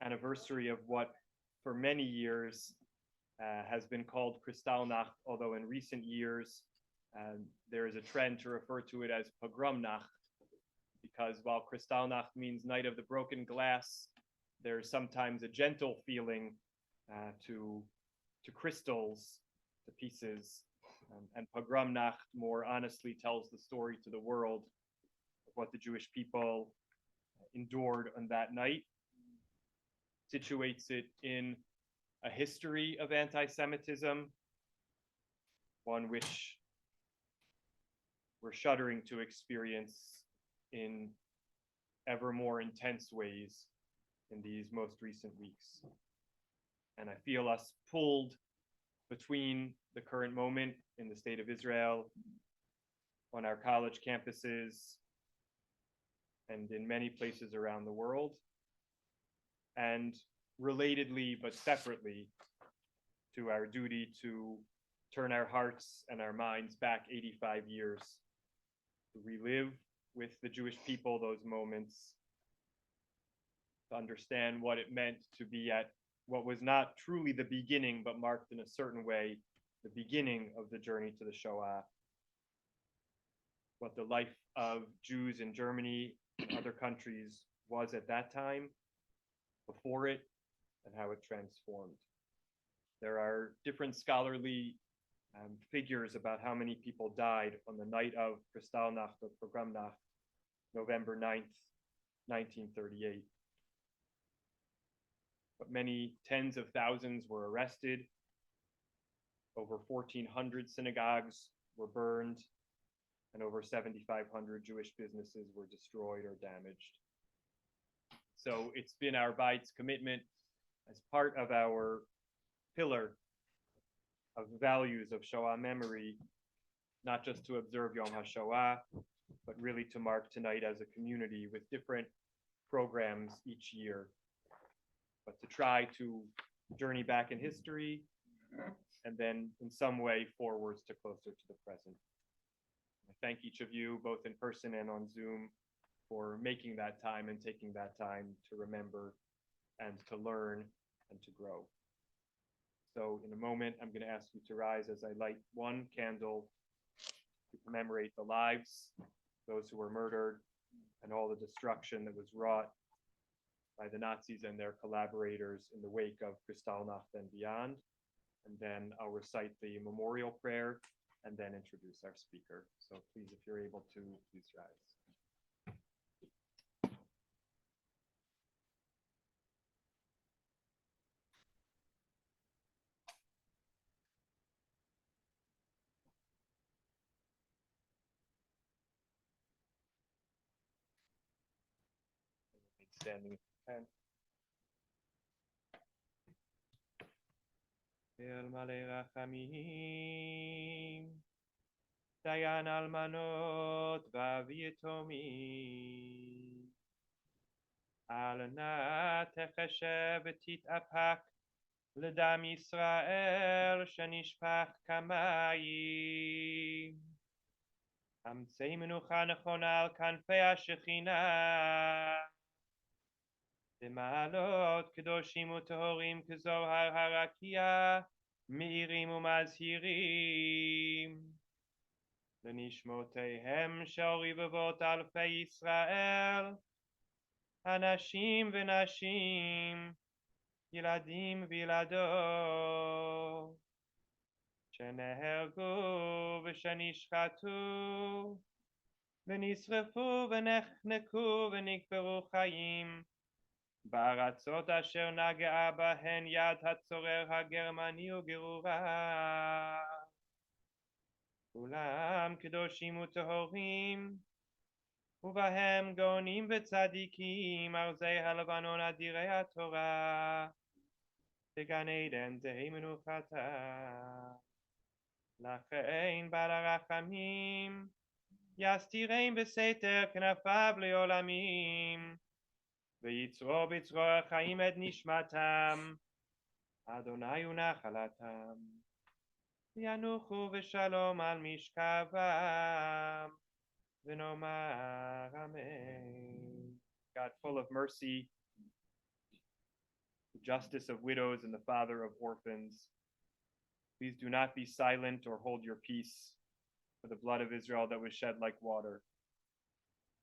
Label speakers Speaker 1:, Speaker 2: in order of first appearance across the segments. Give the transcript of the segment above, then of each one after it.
Speaker 1: anniversary of what for many years has been called Kristallnacht, although in recent years there is a trend to refer to it as Pogromnacht, because while Kristallnacht means night of the broken glass, there's sometimes a gentle feeling to crystals, to pieces, and Pogromnacht more honestly tells the story to the world of what the Jewish people endured on that night, situates it in a history of anti-Semitism, one which we're shuddering to experience in ever more intense ways in these most recent weeks. And I feel us pulled between the current moment in the state of Israel, on our college campuses, and in many places around the world, and relatedly but separately to our duty to turn our hearts and our minds back 85 years, to relive with the Jewish people those moments, to understand what it meant to be at what was not truly the beginning, but marked in a certain way the beginning of the journey to the Shoah, what the life of Jews in Germany and other countries was at that time, before it, and how it transformed. There are different scholarly figures about how many people died on the night of Kristallnacht or Pogromnacht, November 9th, 1938. But many tens of thousands were arrested. Over 1,400 synagogues were burned, and over 7,500 Jewish businesses were destroyed or damaged. So it's been our Bait's commitment as part of our pillar of values of Shoah memory, not just to observe Yom HaShoah, but really to mark tonight as a community with different programs each year, but to try to journey back in history and then in some way forwards to closer to the present. I thank each of you, both in person and on Zoom, for making that time and taking that time to remember and to learn and to grow. So in a moment, I'm going to ask you to rise as I light one candle to commemorate the lives, those who were murdered, and all the destruction that was wrought by the Nazis and their collaborators in the wake of Kristallnacht and beyond. And then I'll recite the memorial prayer and then introduce our speaker. So please, if you're able to, please rise. Standing and El Malei Rachamim, Dayan Almanot Vavi Yetomim, Al Na Techeshev Titapach L'Dam Yisrael Shenishpach Kamayim, Amtzei Menucha Nechona Al Kanfei HaShechina, במעלות קדושים וטהורים כזוהר הרקיע, מאירים ומזהירים. לנשמותיהם של רבבות אלפי ישראל, אנשים ונשים, ילדים וילדות, שנהרגו ושנשחטו, ונשרפו ונחנקו ונקברו חיים, בארצות אשר נגעה בהן יד הצורר הגרמני וגירורה. כולם קדושים וטהורים, ובהם גאונים וצדיקים, ארזי הלבנון אדירי התורה, בגן עדן תהי מנוחתה. לכן בעל הרחמים, יסתירם בסתר כנפיו לעולמים, ויצרו בצרור החיים את נשמתם, אדוני הוא נחלתם, ינוחו בשלום על משכבם, ונאמר אמן. God, full of mercy, justice of widows and the father of orphans. Please do not be silent or hold your peace for the blood of Israel that was shed like water.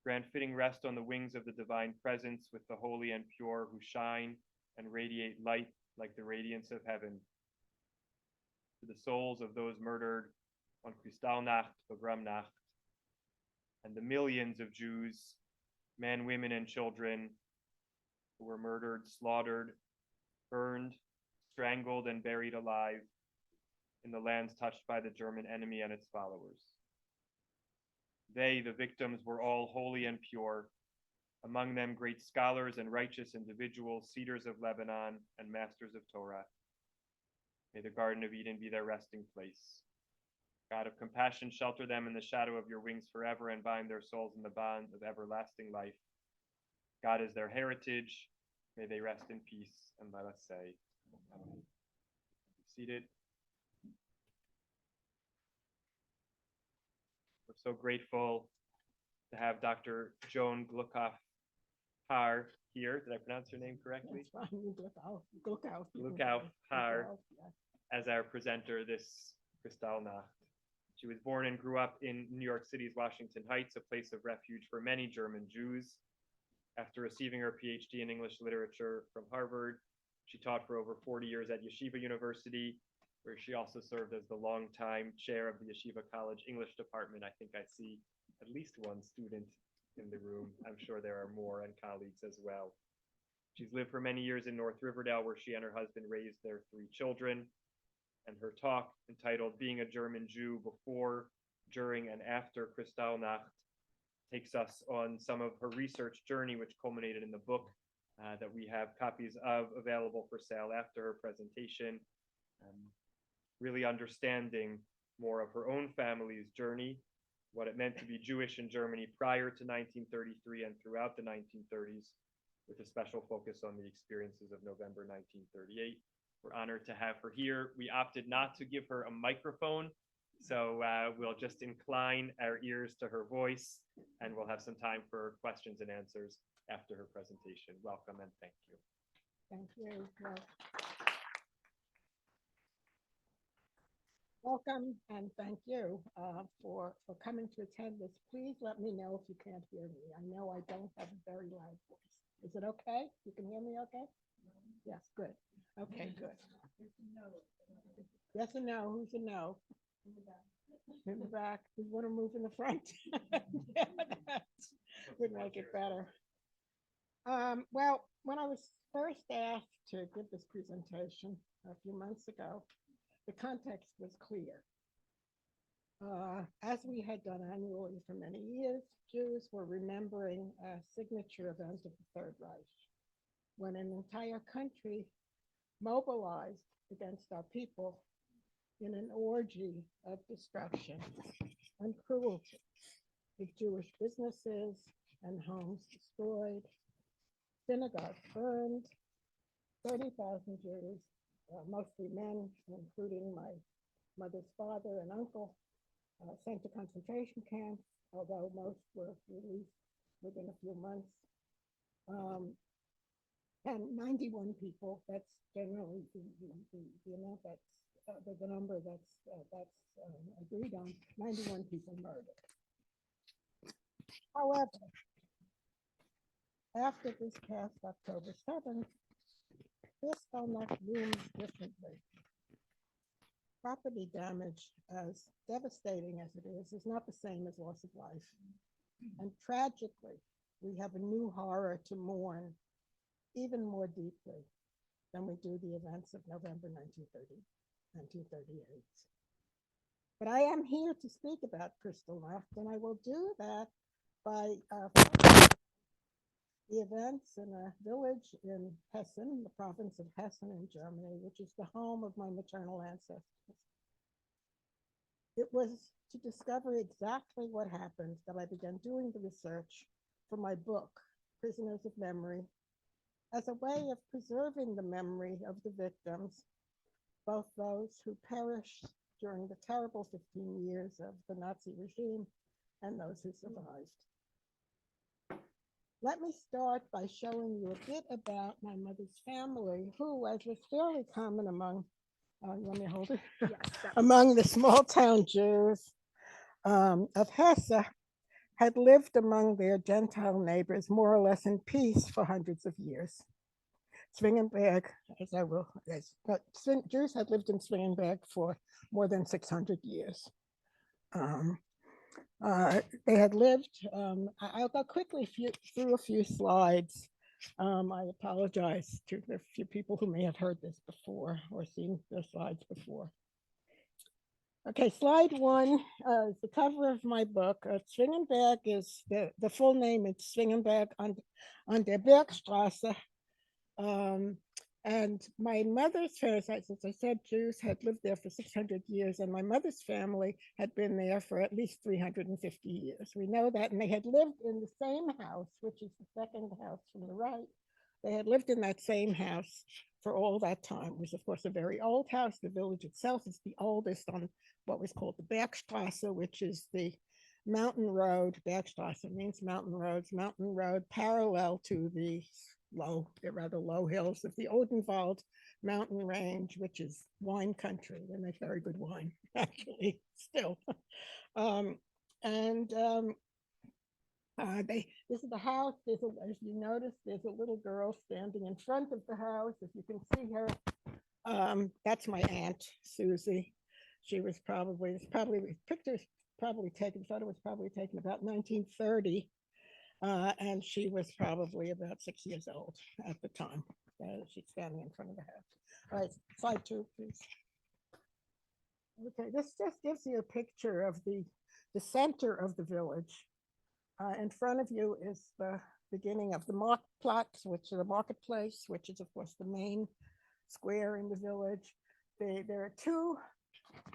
Speaker 1: Grant fitting rest on the wings of the divine presence with the holy and pure who shine and radiate light like the radiance of heaven. To the souls of those murdered on Kristallnacht, Nacht, and the millions of Jews, men, women, and children who were murdered, slaughtered, burned, strangled, and buried alive in the lands touched by the German enemy and its followers. They, the victims, were all holy and pure, among them great scholars and righteous individuals, cedars of Lebanon and masters of Torah. May the Garden of Eden be their resting place. God of compassion, shelter them in the shadow of your wings forever and bind their souls in the bonds of everlasting life. God is their heritage. May they rest in peace, and let us say, Amen. Be seated. We're so grateful to have Dr. Joan Gluckauf Haahr here. Did I pronounce her name correctly?
Speaker 2: That's fine. Gluckauf.
Speaker 1: Gluckauf Haahr
Speaker 2: Yes.
Speaker 1: as our presenter this Kristallnacht. She was born and grew up in New York City's Washington Heights, a place of refuge for many German Jews. After receiving her PhD in English literature from Harvard, she taught for over 40 years at Yeshiva University, where she also served as the longtime chair of the Yeshiva College English department. I think I see at least one student in the room. I'm sure there are more, and colleagues as well. She's lived for many years in North Riverdale, where she and her husband raised their 3 children. And her talk, entitled Being a German Jew Before, During, and After Kristallnacht, takes us on some of her research journey, which culminated in the book that we have copies of available for sale after her presentation. Really understanding more of her own family's journey, what it meant to be Jewish in Germany prior to 1933 and throughout the 1930s, with a special focus on the experiences of November 1938. We're honored to have her here. We opted not to give her a microphone, so we'll just incline our ears to her voice, and we'll have some time for questions and answers after her presentation. Welcome and thank you.
Speaker 2: Thank you. Welcome and thank you for coming to attend this. Please let me know if you can't hear me. I know I don't have a very loud voice. Is it okay? You can hear me okay? Yes, good. Okay, good. Yes or no? Who's a no? In the back. You want to move in the front? Yeah, that would make it better. Well, when I was first asked to give this presentation a few months ago, the context was clear. As we had done annually for many years, Jews were remembering a signature event of the Third Reich, when an entire country mobilized against our people in an orgy of destruction and cruelty, with Jewish businesses and homes destroyed, synagogues burned, 30,000 Jews, mostly men, including my mother's father and uncle, sent to concentration camps, although most were released within a few months. And 91 people, that's generally the amount that's the number that's agreed on, 91 people murdered. However, after this past October 7th, Kristallnacht looms differently. Property damage, as devastating as it is not the same as loss of life. And tragically, we have a new horror to mourn even more deeply than we do the events of November 1938. But I am here to speak about Kristallnacht, and I will do that by the events in a village in Hessen, the province of Hessen in Germany, which is the home of my maternal ancestors. It was to discover exactly what happened that I began doing the research for my book, Prisoners of Memory, as a way of preserving the memory of the victims, both those who perished during the terrible 15 years of the Nazi regime and those who survived. Let me start by showing you a bit about my mother's family, who, as was fairly common among, you want me to hold it?
Speaker 3: Yes, that
Speaker 2: Among the small town Jews of Hesse, had lived among their Gentile neighbors more or less in peace for hundreds of years. Zwingenberg, as I will, as Jews had lived in Zwingenberg for more than 600 years. They had lived, I'll go quickly through a few slides. I apologize to the few people who may have heard this before or seen the slides before. Okay, slide one is the cover of my book. Zwingenberg is the full name. It's Zwingenberg on der Bergstraße. And my mother's family, as I said, Jews had lived there for 600 years, and my mother's family had been there for at least 350 years. We know that, and they had lived in the same house, which is the second house from the right. They had lived in that same house for all that time. It was, of course, a very old house. The village itself is the oldest on what was called the Bergstraße, which is the mountain road. Bergstraße means mountain road parallel to the rather low hills of the Odenwald mountain range, which is wine country. They make very good wine, actually, still. This is the house. As you notice, there's a little girl standing in front of the house. If you can see her, that's my aunt, Susie. She was probably, pictures probably taken, photo was probably taken about 1930. And she was probably about 6 years old at the time. She's standing in front of the house. All right, slide 2, please. Okay, this just gives you a picture of the center of the village. In front of you is the beginning of the Marktplatz, which is the marketplace, which is, of course, the main square in the village. There are two.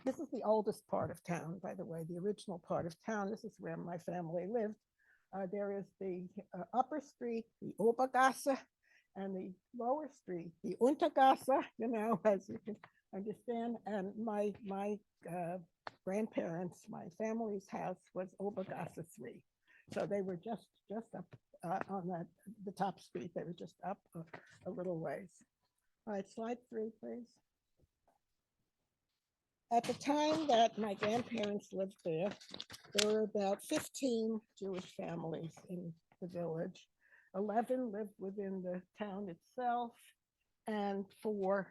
Speaker 2: This is the oldest part of town, by the way, the original part of town. This is where my family lived. There is the upper street, the Obergasse, and the lower street, the Untergasse, as you can understand. And my grandparents, my family's house was Obergasse 3. So they were just up on the top street. They were just up a little ways. All right, slide 3, please. At the time that my grandparents lived there were about 15 Jewish families in the village. 11 lived within the town itself, and 4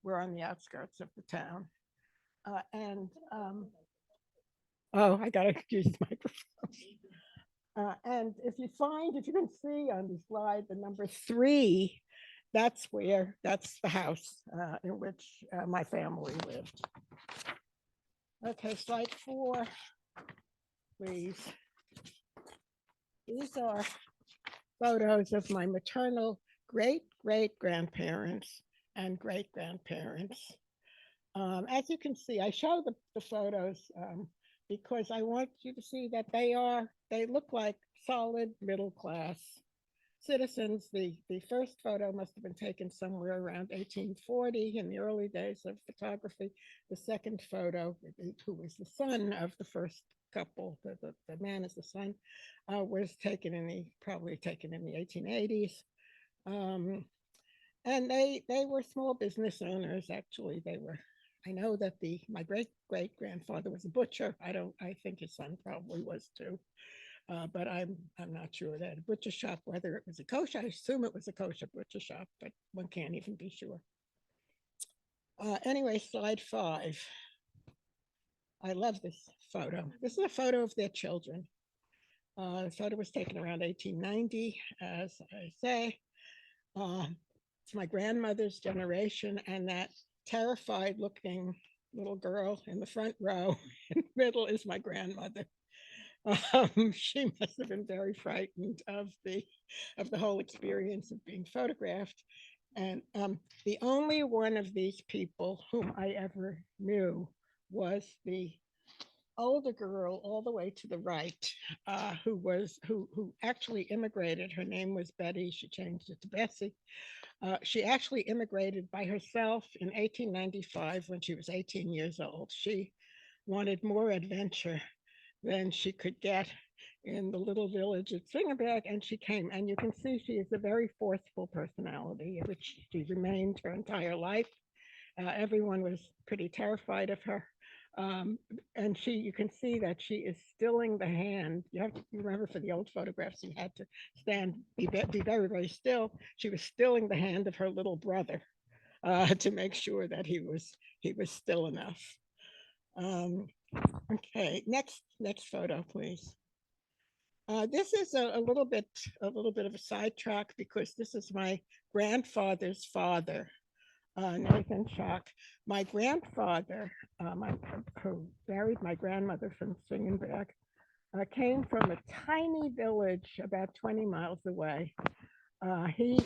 Speaker 2: were on the outskirts of the town. I gotta use the microphone. And if you can see on the slide, the number 3, that's the house in which my family lived. Okay, slide 4, please. These are photos of my maternal great-great-grandparents and great-grandparents. As you can see, I show the photos because I want you to see that they look like solid middle-class citizens. The first photo must have been taken somewhere around 1840 in the early days of photography. The second photo, who was the son of the first couple, the man is the son, was probably taken in the 1880s. And they were small business owners, actually. I know that my great-great-grandfather was a butcher. I think his son probably was too. But I'm not sure that a butcher shop, whether it was a kosher, I assume it was a kosher butcher shop, but one can't even be sure. Anyway, slide 5. I love this photo. This is a photo of their children. The photo was taken around 1890, as I say. It's my grandmother's generation, and that terrified looking little girl in the front row in the middle is my grandmother. She must have been very frightened of the whole experience of being photographed. And the only one of these people whom I ever knew was the older girl all the way to the right, who actually immigrated. Her name was Betty. She changed it to Bessie. She actually immigrated by herself in 1895 when she was 18 years old. She wanted more adventure than she could get in the little village at Swingerberg, and she came, and you can see she is a very forceful personality, which she remained her entire life. Everyone was pretty terrified of her. Um, and you can see that she is stilling the hand. You have to remember for the old photographs, she had to be very, very still. She was stilling the hand of her little brother to make sure that he was still enough. Um, okay, next photo, please. This is a little bit of a sidetrack because this is my grandfather's father, Nathan Schock. My grandfather, who married my grandmother from Swingenberg, came from a tiny village about 20 miles away. He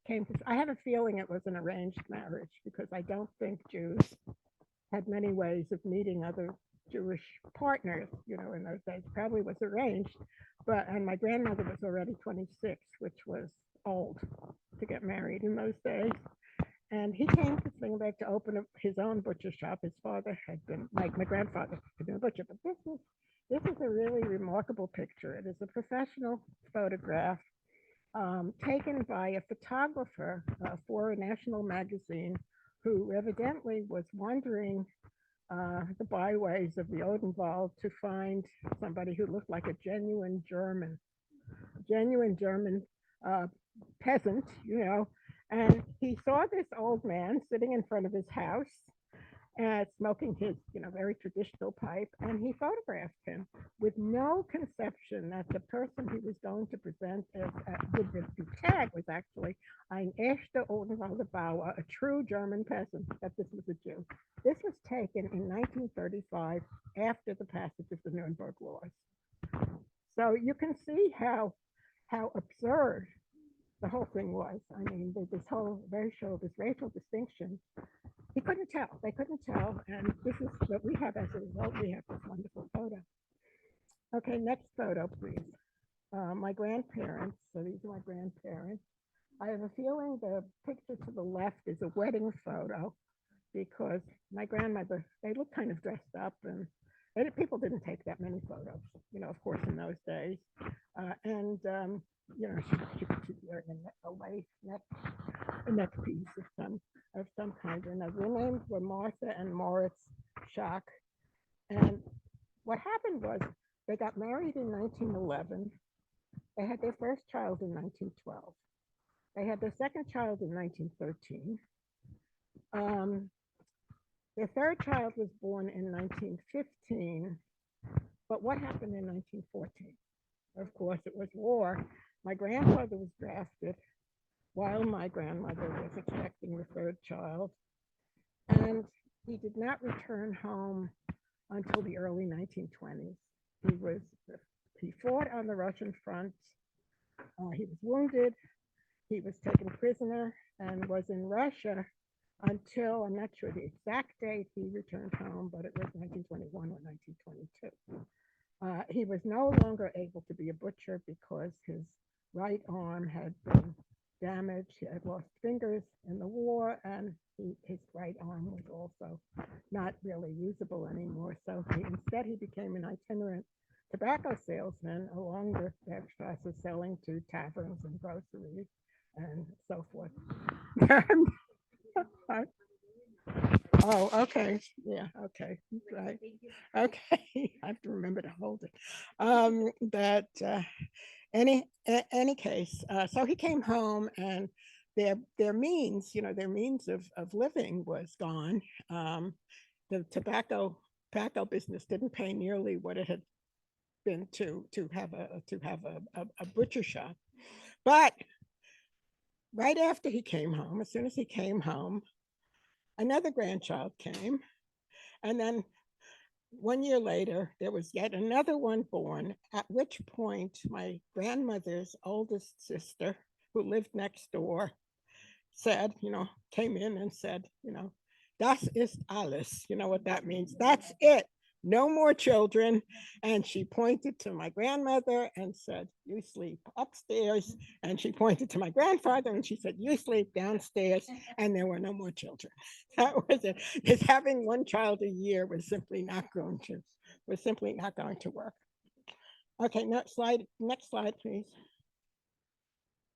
Speaker 2: came to. I have a feeling it was an arranged marriage because I don't think Jews had many ways of meeting other Jewish partners. In those days, probably was arranged. And my grandmother was already 26, which was old to get married in those days. And he came to Swingenberg to open his own butcher shop. His father had been, like my grandfather, had been a butcher. But this is a really remarkable picture. It is a professional photograph taken by a photographer for a national magazine who evidently was wandering the byways of the Odenwald to find somebody who looked like a genuine German peasant, and he saw this old man sitting in front of his house smoking his, very traditional pipe, and he photographed him with no conception that the person he was going to present as with the tag was actually ein echter Odenwalder Bauer, a true German peasant, that this was a Jew. This was taken in 1935 after the passage of the Nuremberg laws. So you can see how absurd the whole thing was. I mean, this whole this racial distinction. He couldn't tell. They couldn't tell. And this is what we have as a result. We have this wonderful photo. Okay, next photo, please. My grandparents. So these are my grandparents. I have a feeling the picture to the left is a wedding photo because my grandmother, they look kind of dressed up, and people didn't take that many photos, of course, in those days. She was wearing a lace neck piece of some kind or another. Their names were Martha and Moritz Schock. And what happened was they got married in 1911. They had their first child in 1912. They had their second child in 1913. Their third child was born in 1915. But what happened in 1914? Of course, it was war. My grandfather was drafted while my grandmother was expecting the third child. And he did not return home until the early 1920s. He fought on the Russian front. He was wounded. He was taken prisoner and was in Russia until, I'm not sure the exact date he returned home, but it was 1921 or 1922. He was no longer able to be a butcher because his right arm had been damaged. He had lost fingers in the war, and his right arm was also not really usable anymore. So instead he became an itinerant tobacco salesman along the Bergstrasse, selling to taverns and groceries and so forth. Oh, okay. Yeah, okay. Right. Okay. I have to remember to hold it. But any case, so he came home, and their means, their means of living was gone. The tobacco business didn't pay nearly what it had been to have a butcher shop. But right after he came home, as soon as he came home, another grandchild came, and then 1 year later, there was yet another one born, at which point my grandmother's oldest sister, who lived next door, said, came in and said, das ist alles. You know what that means? That's it. No more children. And she pointed to my grandmother and said, you sleep upstairs. And she pointed to my grandfather and she said, you sleep downstairs. And there were no more children. That was it. Because having one child a year was simply not going to work. Okay, next slide, please.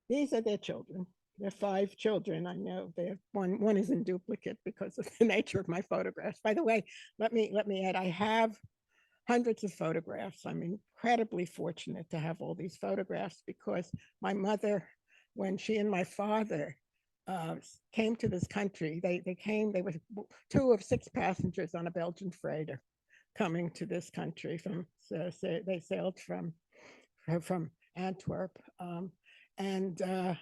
Speaker 2: These are their children. They're 5 children. I know they're one is in duplicate because of the nature of my photographs. By the way, let me add, I have hundreds of photographs. I'm incredibly fortunate to have all these photographs because my mother, when she and my father came to this country, they were 2 of 6 passengers on a Belgian freighter coming to this country they sailed from Antwerp. And uh,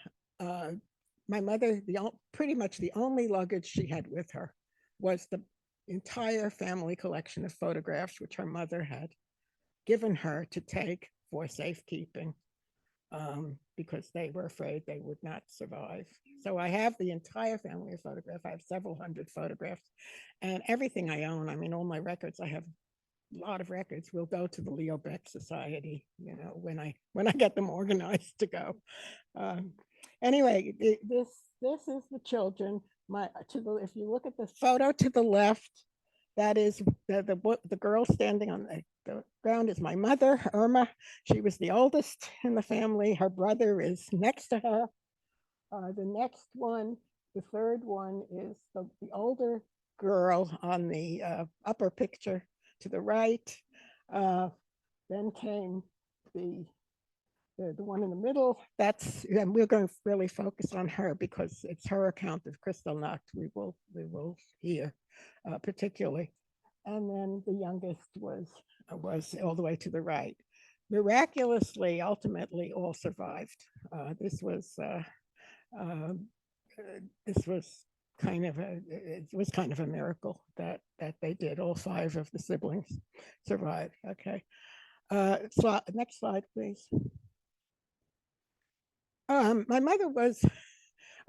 Speaker 2: my mother, pretty much the only luggage she had with her was the entire family collection of photographs, which her mother had given her to take for safekeeping because they were afraid they would not survive. So I have the entire family of photographs. I have several hundred photographs and everything I own. I mean, all my records, I have a lot of records will go to the Leo Beck Society, when I get them organized to go. Um, anyway, this is the children. If you look at the photo to the left, that is the girl standing on the ground is my mother, Irma. She was the oldest in the family. Her brother is next to her. The next one, the third one, is the older girl on the upper picture to the right. Uh, then came the the one in the middle. And we're going to really focus on her because it's her account of Kristallnacht we will hear particularly. And then the youngest was all the way to the right. Miraculously, ultimately, all survived. This was uh, this was kind of a miracle that they did. All 5 of the siblings survived. Okay. Next slide, please. My mother was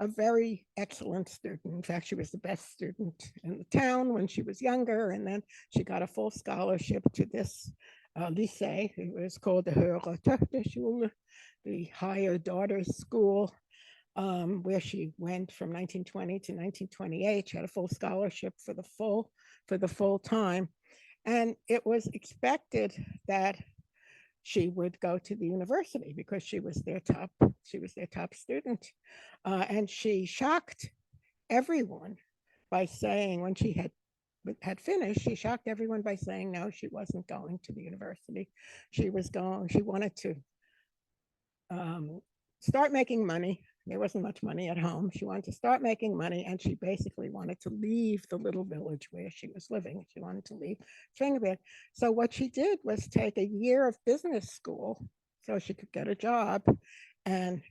Speaker 2: a very excellent student. In fact, she was the best student in the town when she was younger, and then she got a full scholarship to this lycée. It was called the Höhere Töchterschule, the Higher Daughters School, where she went from 1920 to 1928. She had a full scholarship for the full time, and it was expected that she would go to the university because she was their top student, and she shocked everyone by saying when she had finished, she shocked everyone by saying no, she wasn't going to the university. She wanted to start making money. There wasn't much money at home. She wanted to start making money, and she basically wanted to leave the little village where she was living. She wanted to leave Fingerberg. So what she did was take a year of business school so she could get a job. And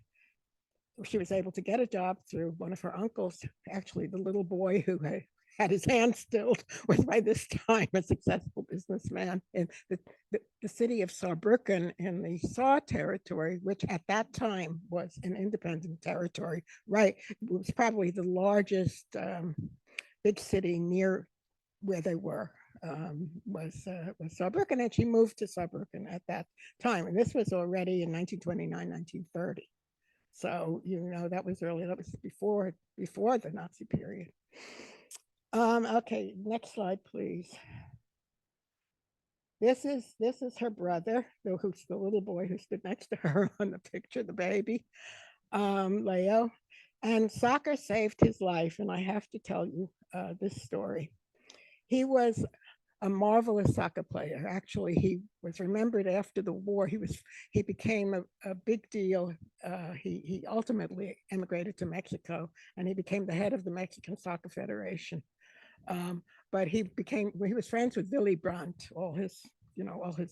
Speaker 2: she was able to get a job through one of her uncles. Actually, the little boy who had his hand stilled was by this time a successful businessman in the city of Saarbrücken in the Saar territory, which at that time was an independent territory. Right, it was probably the largest big city near where they were. Was Saarbrücken, and she moved to Saarbrücken at that time. And this was already in 1929, 1930. So that was before the Nazi period. Okay, next slide, please. This is her brother, who's the little boy who stood next to her on the picture, the baby, Leo. And soccer saved his life, and I have to tell you this story. He was a marvelous soccer player. Actually, he was remembered after the war. He became a big deal. He ultimately emigrated to Mexico, and he became the head of the Mexican Soccer Federation. But he was friends with Willy Brandt all his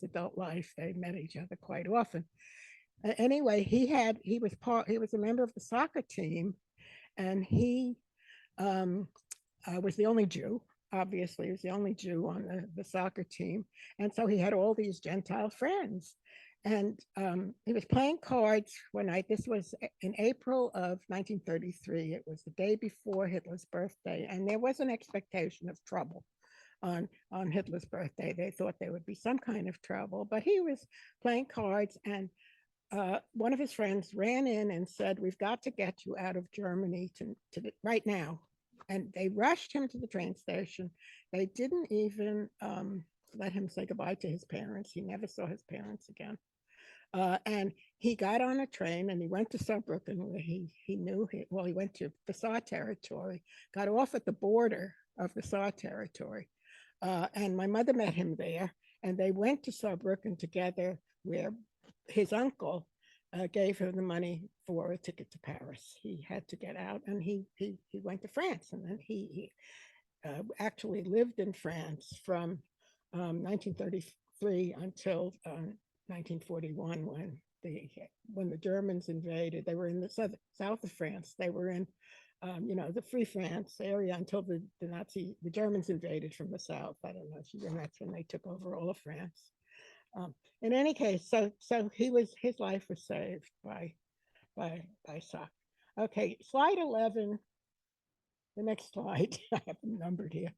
Speaker 2: adult life. They met each other quite often. Anyway, he was a member of the soccer team, and he was the only Jew. Obviously, he was the only Jew on the soccer team. And so he had all these Gentile friends. And he was playing cards one night. This was in April of 1933. It was the day before Hitler's birthday. And there was an expectation of trouble on Hitler's birthday. They thought there would be some kind of trouble. But he was playing cards, and one of his friends ran in and said, "We've got to get you out of Germany right now." And they rushed him to the train station. They didn't even let him say goodbye to his parents. He never saw his parents again. And he got on a train and he went to Saarbrücken, where he went to the Saar territory, got off at the border of the Saar territory. And my mother met him there, and they went to Saarbrücken together, where his uncle gave her the money for a ticket to Paris. He had to get out, and he went to France, and then he actually lived in France from 1933 until 1941, when the Germans invaded. They were in the south of France. They were in the Free France area until the Germans invaded from the south. I don't know. And that's when they took over all of France. In any case, so his life was saved by Saar. Okay, slide 11. The next slide. I have them numbered here.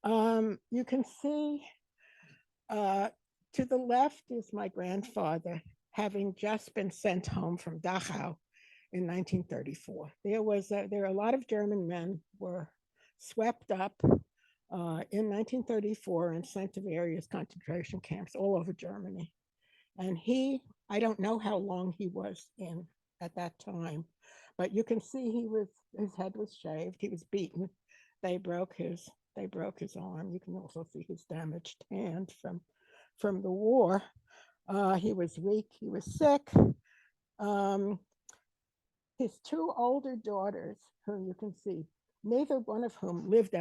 Speaker 2: You can see to the left is my grandfather, having just been sent home from Dachau in 1934. There were a lot of German men were swept up in 1934 and sent to various concentration camps all over Germany. And I don't know how long he was in at that time, but you can see his head was shaved. He was beaten. They broke his arm. You can also see his damaged hand from the war. He was weak. He was sick. His two older daughters, whom you can see, neither one of whom lived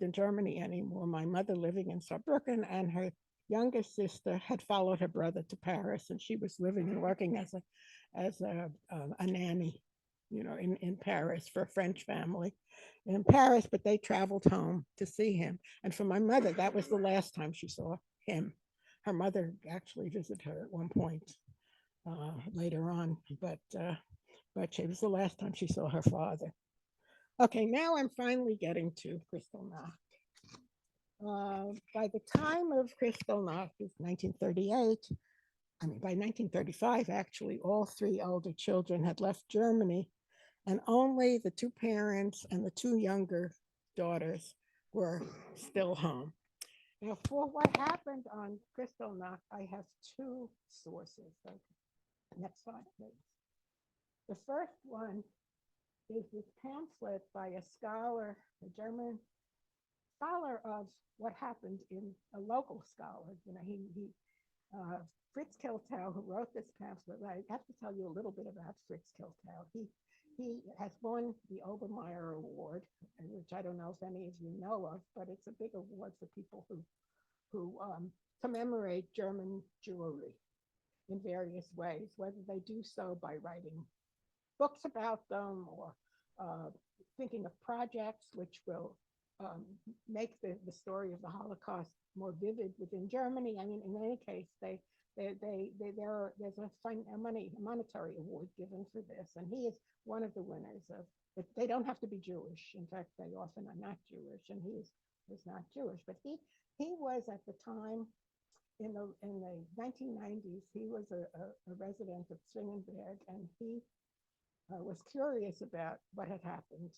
Speaker 2: in Germany anymore. My mother living in Saarbrücken, and her youngest sister had followed her brother to Paris, and she was living and working as a nanny, in Paris for a French family in Paris. But they traveled home to see him, and for my mother, that was the last time she saw him. Her mother actually visited her at one point later on, but it was the last time she saw her father. Okay, now I'm finally getting to Kristallnacht. By the time of Kristallnacht, it's 1938. By 1935, actually, all three older children had left Germany, and only the two parents and the two younger daughters were still home. Now, for what happened on Kristallnacht, I have two sources. Next slide, please. The first one is this pamphlet by a scholar, a German scholar of what happened in a local scholar. Fritz Kiltau, who wrote this pamphlet. I have to tell you a little bit about Fritz Kiltau. He has won the Obermeyer Award, which I don't know if any of you know of, but it's a big award for people who commemorate German Jewry in various ways, whether they do so by writing books about them or thinking of projects which will make the story of the Holocaust more vivid within Germany. In any case, there's a monetary award given for this, and he is one of the winners of. But they don't have to be Jewish. In fact, they often are not Jewish, and he was not Jewish. But he was at the time in the 1990s. He was a resident of Zwingenberg, and he was curious about what had happened.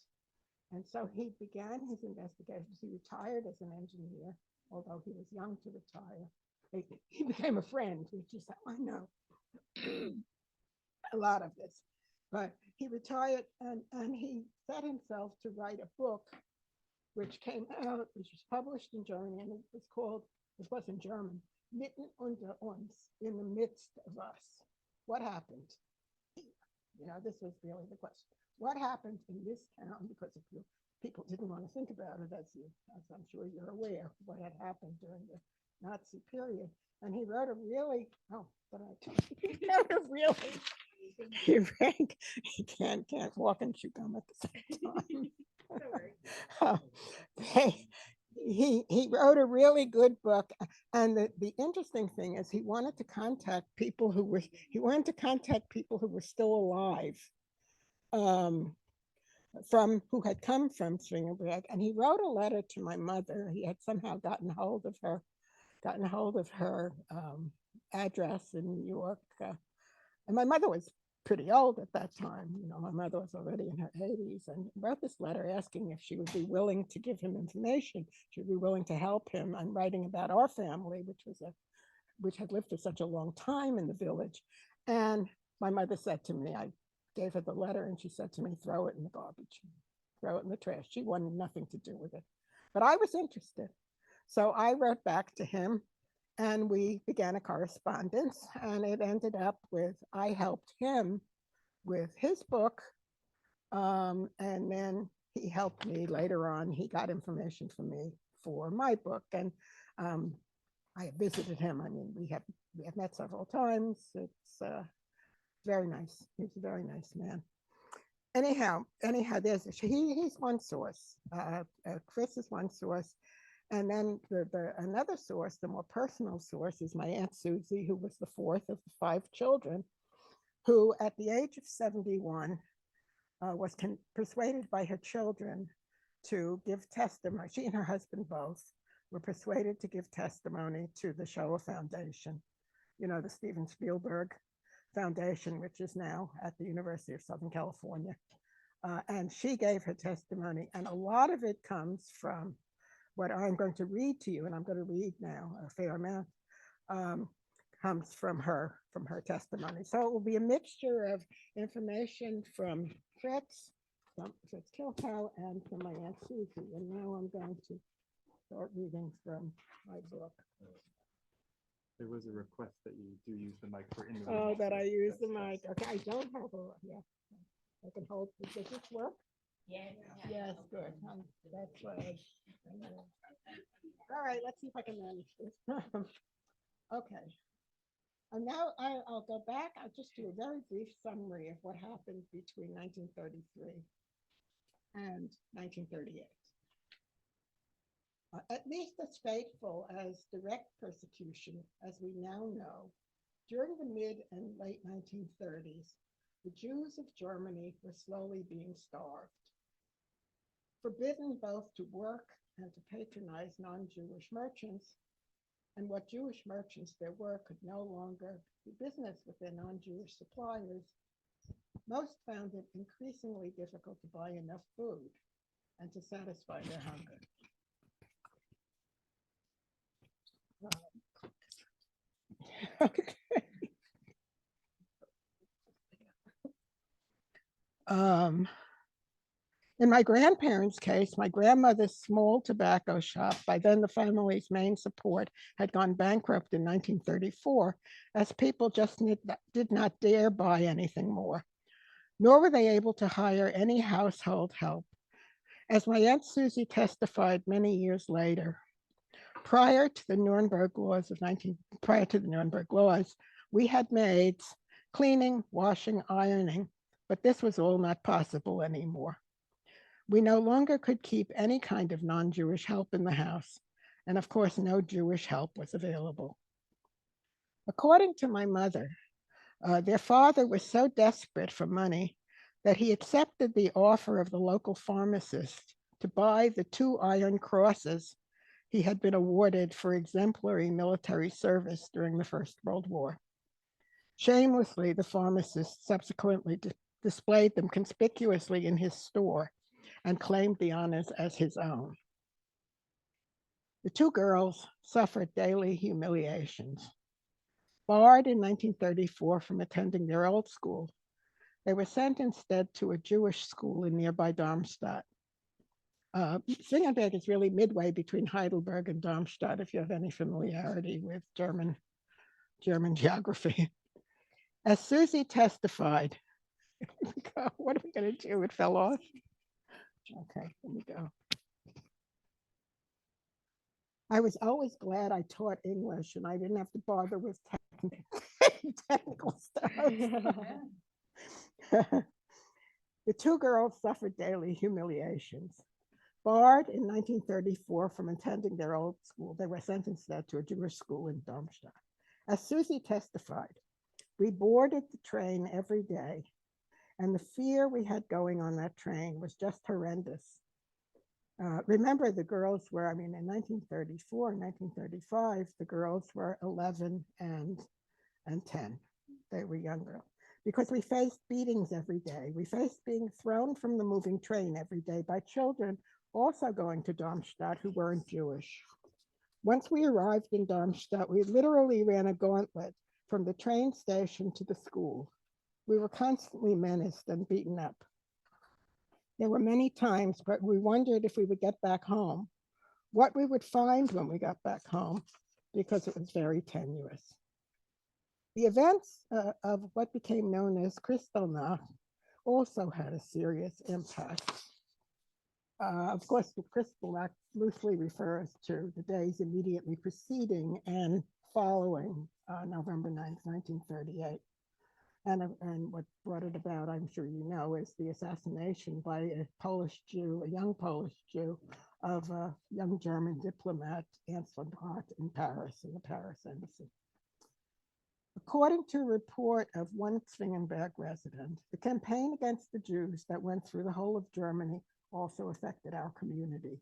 Speaker 2: And so he began his investigations. He retired as an engineer, although he was young to retire. He became a friend, which is how I know a lot of this. But he retired, and he set himself to write a book which came out, which was published in Germany, and it was in German, Mitten unter uns, in the midst of us. What happened? This was really the question. What happened in this town? Because if people didn't want to think about it, as I'm sure you're aware, what had happened during the Nazi period. And he wrote he can't walk and chew gum at the same time. He wrote a really good book, and the interesting thing is he wanted to contact people who were still alive, who had come from Zwingenberg, and he wrote a letter to my mother. He had somehow gotten hold of her address in New York, and my mother was pretty old at that time. My mother was already in her 80s, and wrote this letter asking if she would be willing to give him information. She would be willing to help him. I'm writing about our family, which had lived for such a long time in the village. And my mother said to me, I gave her the letter and she said to me, throw it in the garbage, throw it in the trash. She wanted nothing to do with it. But I was interested. So I wrote back to him and we began a correspondence. And it ended up with I helped him with his book. And then he helped me later on. He got information from me for my book. And I visited him. I mean, we have met several times. It's very nice. He's a very nice man. Anyhow, he's one source. Chris is one source, and then the another source, the more personal source, is my Aunt Susie, who was the fourth of the five children, who at the age of 71 was persuaded by her children to give testimony. She and her husband both were persuaded to give testimony to the Shoah Foundation, you know, the Steven Spielberg Foundation, which is now at the University of Southern California. And she gave her testimony, and a lot of it comes from what I'm going to read to you, and I'm going to read now a fair amount, comes from her testimony. So it will be a mixture of information from Fritz Kilkow, and from my Aunt Susie. And now I'm going to start reading from my book.
Speaker 1: There was a request that you do use the mic for in the
Speaker 2: Oh,
Speaker 1: room.
Speaker 2: that I use the mic. Okay, I don't have a, yeah. I can hold, does this work?
Speaker 3: Yes.
Speaker 2: Yes, good. That's what all right, let's see if I can manage this. Okay. And now I'll go back. I'll just do a very brief summary of what happened between 1933 and 1938. At least as fateful as direct persecution as we now know, during the mid and late 1930s, the Jews of Germany were slowly being starved. Forbidden both to work and to patronize non-Jewish merchants, and what Jewish merchants there were could no longer do business with their non-Jewish suppliers, most found it increasingly difficult to buy enough food and to satisfy their hunger. Okay. In my grandparents' case, my grandmother's small tobacco shop, by then the family's main support, had gone bankrupt in 1934, as people just did not dare buy anything more, nor were they able to hire any household help. As my Aunt Susie testified many years later, prior to the Nuremberg laws, we had maids cleaning, washing, ironing, but this was all not possible anymore. We no longer could keep any kind of non-Jewish help in the house, and of course, no Jewish help was available. According to my mother, their father was so desperate for money that he accepted the offer of the local pharmacist to buy the 2 Iron Crosses he had been awarded for exemplary military service during the First World War. Shamelessly, the pharmacist subsequently displayed them conspicuously in his store and claimed the honors as his own. The 2 girls suffered daily humiliations. Barred in 1934 from attending their old school, they were sent instead to a Jewish school in nearby Darmstadt. Singenberg is really midway between Heidelberg and Darmstadt, if you have any familiarity with German geography. As Susie testified, what are we going to do? It fell off. Okay, here we go. I was always glad I taught English and I didn't have to bother with technical stuff. The 2 girls suffered daily humiliations. Barred in 1934 from attending their old school, they were sent instead to a Jewish school in Darmstadt. As Susie testified, we boarded the train every day, and the fear we had going on that train was just horrendous. Remember, the girls were, in 1934, 1935, the girls were 11 and 10. They were younger. Because we faced beatings every day. We faced being thrown from the moving train every day by children also going to Darmstadt who weren't Jewish. Once we arrived in Darmstadt, we literally ran a gauntlet from the train station to the school. We were constantly menaced and beaten up. There were many times but we wondered if we would get back home, what we would find when we got back home, because it was very tenuous. The events of what became known as Kristallnacht also had a serious impact. Of course, the Kristallnacht loosely refers to the days immediately preceding and following November 9th, 1938. And what brought it about, I'm sure you know, is the assassination by a Polish Jew, a young Polish Jew, of a young German diplomat, Anselm Haahr, in Paris, in the Paris embassy. According to a report of one Zwingenberg resident, the campaign against the Jews that went through the whole of Germany also affected our community.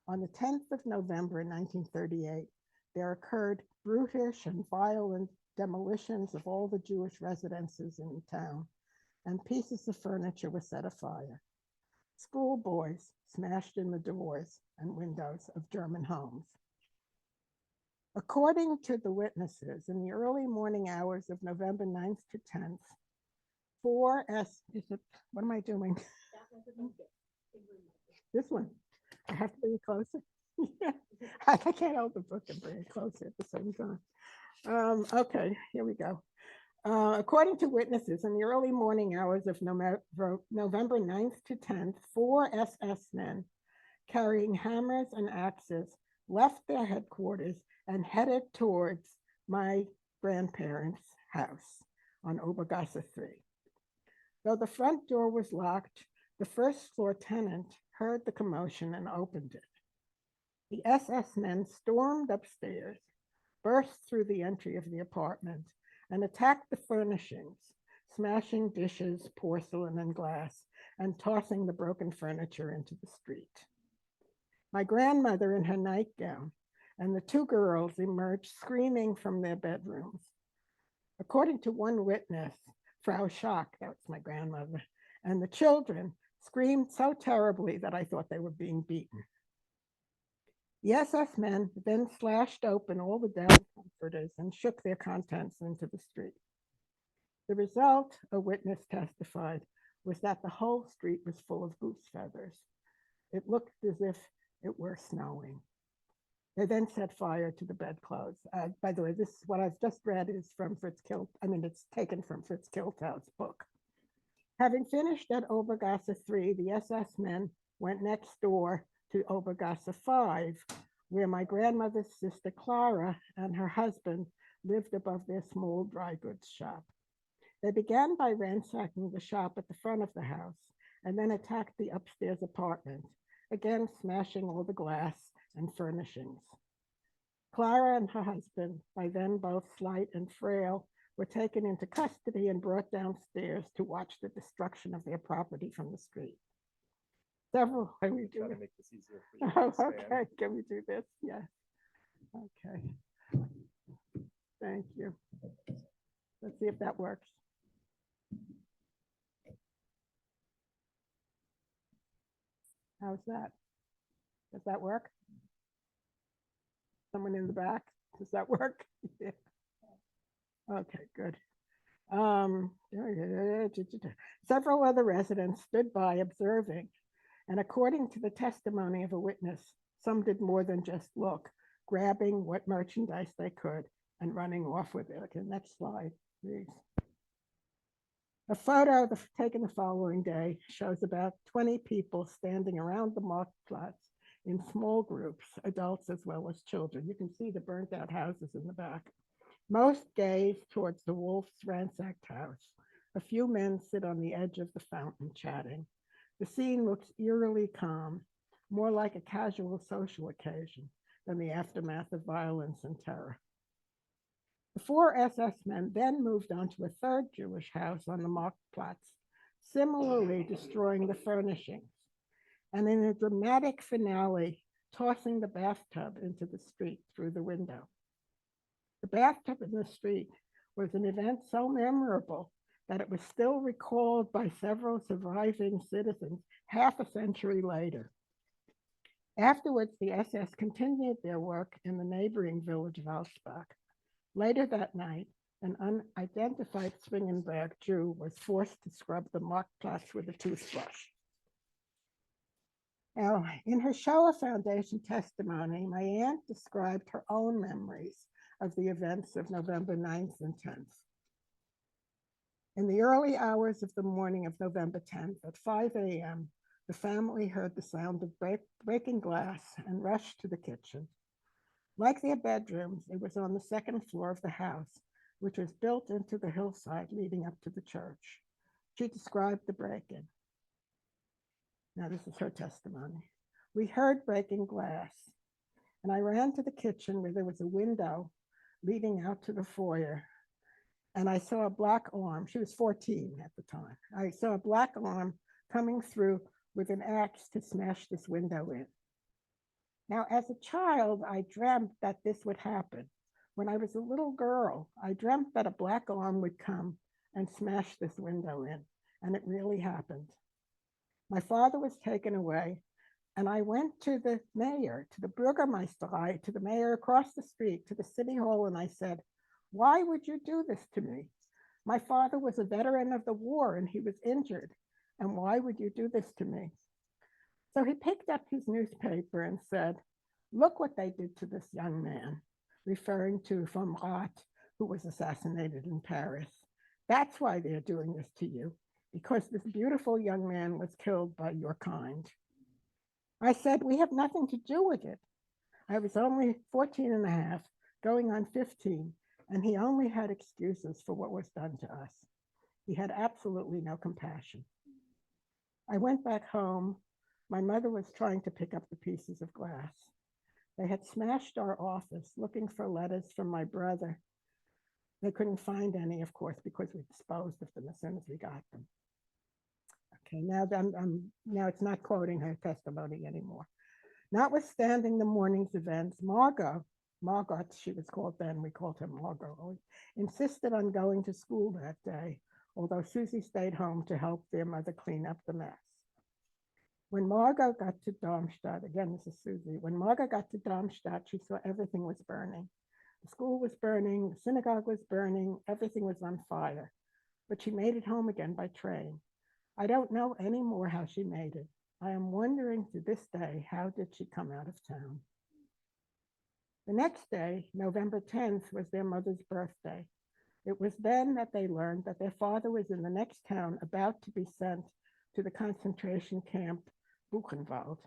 Speaker 2: On the 10th of November 1938, there occurred brutish and violent demolitions of all the Jewish residences in the town, and pieces of furniture were set afire. Schoolboys smashed in the doors and windows of German homes. According to the witnesses, in the early morning hours of November 9th to 10th, what am I doing? This one. I have to bring it closer. I can't hold the book and bring it closer at the same time. Okay, here we go. According to witnesses, in the early morning hours of November 9th to 10th, 4 SS men carrying hammers and axes left their headquarters and headed towards my grandparents' house on Obergasse 3. Though the front door was locked, the first floor tenant heard the commotion and opened it. The SS men stormed upstairs, burst through the entry of the apartment, and attacked the furnishings, smashing dishes, porcelain, and glass, and tossing the broken furniture into the street. My grandmother in her nightgown and the 2 girls emerged screaming from their bedrooms. According to one witness, Frau Schock, that was my grandmother, and the children screamed so terribly that I thought they were being beaten. The SS men then slashed open all the down comforters and shook their contents into the street. The result, a witness testified, was that the whole street was full of goose feathers. It looked as if it were snowing. They then set fire to the bedclothes. By the way, this what I've just read is from it's taken from Fritz Kiltau's book. Having finished at Obergasse 3, the SS men went next door to Obergasse 5, where my grandmother's sister Clara and her husband lived above their small dry goods shop. They began by ransacking the shop at the front of the house and then attacked the upstairs apartment, again smashing all the glass and furnishings. Clara and her husband, by then both slight and frail, were taken into custody and brought downstairs to watch the destruction of their property from the street. Several, can we do
Speaker 1: Try to
Speaker 2: it?
Speaker 1: make this easier for you to understand.
Speaker 2: Okay, can we do this? Yes. Okay. Thank you. Let's see if that works. How's that? Does that work? Someone in the back? Does that work? Yeah. Okay, good. Several other residents stood by observing, and according to the testimony of a witness, some did more than just look, grabbing what merchandise they could and running off with it. Okay, next slide, please. A photo taken the following day shows about 20 people standing around the Marktplatz in small groups, adults as well as children. You can see the burnt out houses in the back. Most gaze towards the wolf's ransacked house. A few men sit on the edge of the fountain chatting. The scene looks eerily calm, more like a casual social occasion than the aftermath of violence and terror. The 4 SS men then moved on to a third Jewish house on the Marktplatz, similarly destroying the furnishings, and in a dramatic finale, tossing the bathtub into the street through the window. The bathtub in the street was an event so memorable that it was still recalled by several surviving citizens half a century later. Afterwards, the SS continued their work in the neighboring village of Alsbach. Later that night, an unidentified Zwingenberg Jew was forced to scrub the Marktplatz with a toothbrush. Now, in her Shoah Foundation testimony, my aunt described her own memories of the events of November 9th and 10th. In the early hours of the morning of November 10th at 5 a.m., the family heard the sound of breaking glass and rushed to the kitchen. Like their bedrooms, it was on the second floor of the house, which was built into the hillside leading up to the church. She described the break-in. Now, this is her testimony. We heard breaking glass, and I ran to the kitchen where there was a window leading out to the foyer, and I saw a black arm. She was 14 at the time. I saw a black arm coming through with an axe to smash this window in. Now, as a child, I dreamt that this would happen. When I was a little girl, I dreamt that a black arm would come and smash this window in, and it really happened. My father was taken away, and I went to the mayor, to the Bürgermeisterei, to the mayor across the street, to the city hall, and I said, "Why would you do this to me? My father was a veteran of the war and he was injured, and why would you do this to me?" So he picked up his newspaper and said, "Look what they did to this young man," referring to Vom Rath, who was assassinated in Paris. "That's why they're doing this to you, because this beautiful young man was killed by your kind." I said, "We have nothing to do with it." I was only 14 and a half, going on 15, and he only had excuses for what was done to us. He had absolutely no compassion. I went back home. My mother was trying to pick up the pieces of glass. They had smashed our office looking for letters from my brother. They couldn't find any, of course, because we disposed of them as soon as we got them. Okay, now it's not quoting her testimony anymore. Notwithstanding the morning's events, Margot, she was called then, we called her Margot, insisted on going to school that day, although Susie stayed home to help their mother clean up the mess. When Margot got to Darmstadt, again, this is Susie, when Margot got to Darmstadt, she saw everything was burning. The school was burning, the synagogue was burning, everything was on fire. But she made it home again by train. I don't know anymore how she made it. I am wondering to this day, how did she come out of town? The next day, November 10th, was their mother's birthday. It was then that they learned that their father was in the next town about to be sent to the concentration camp Buchenwald.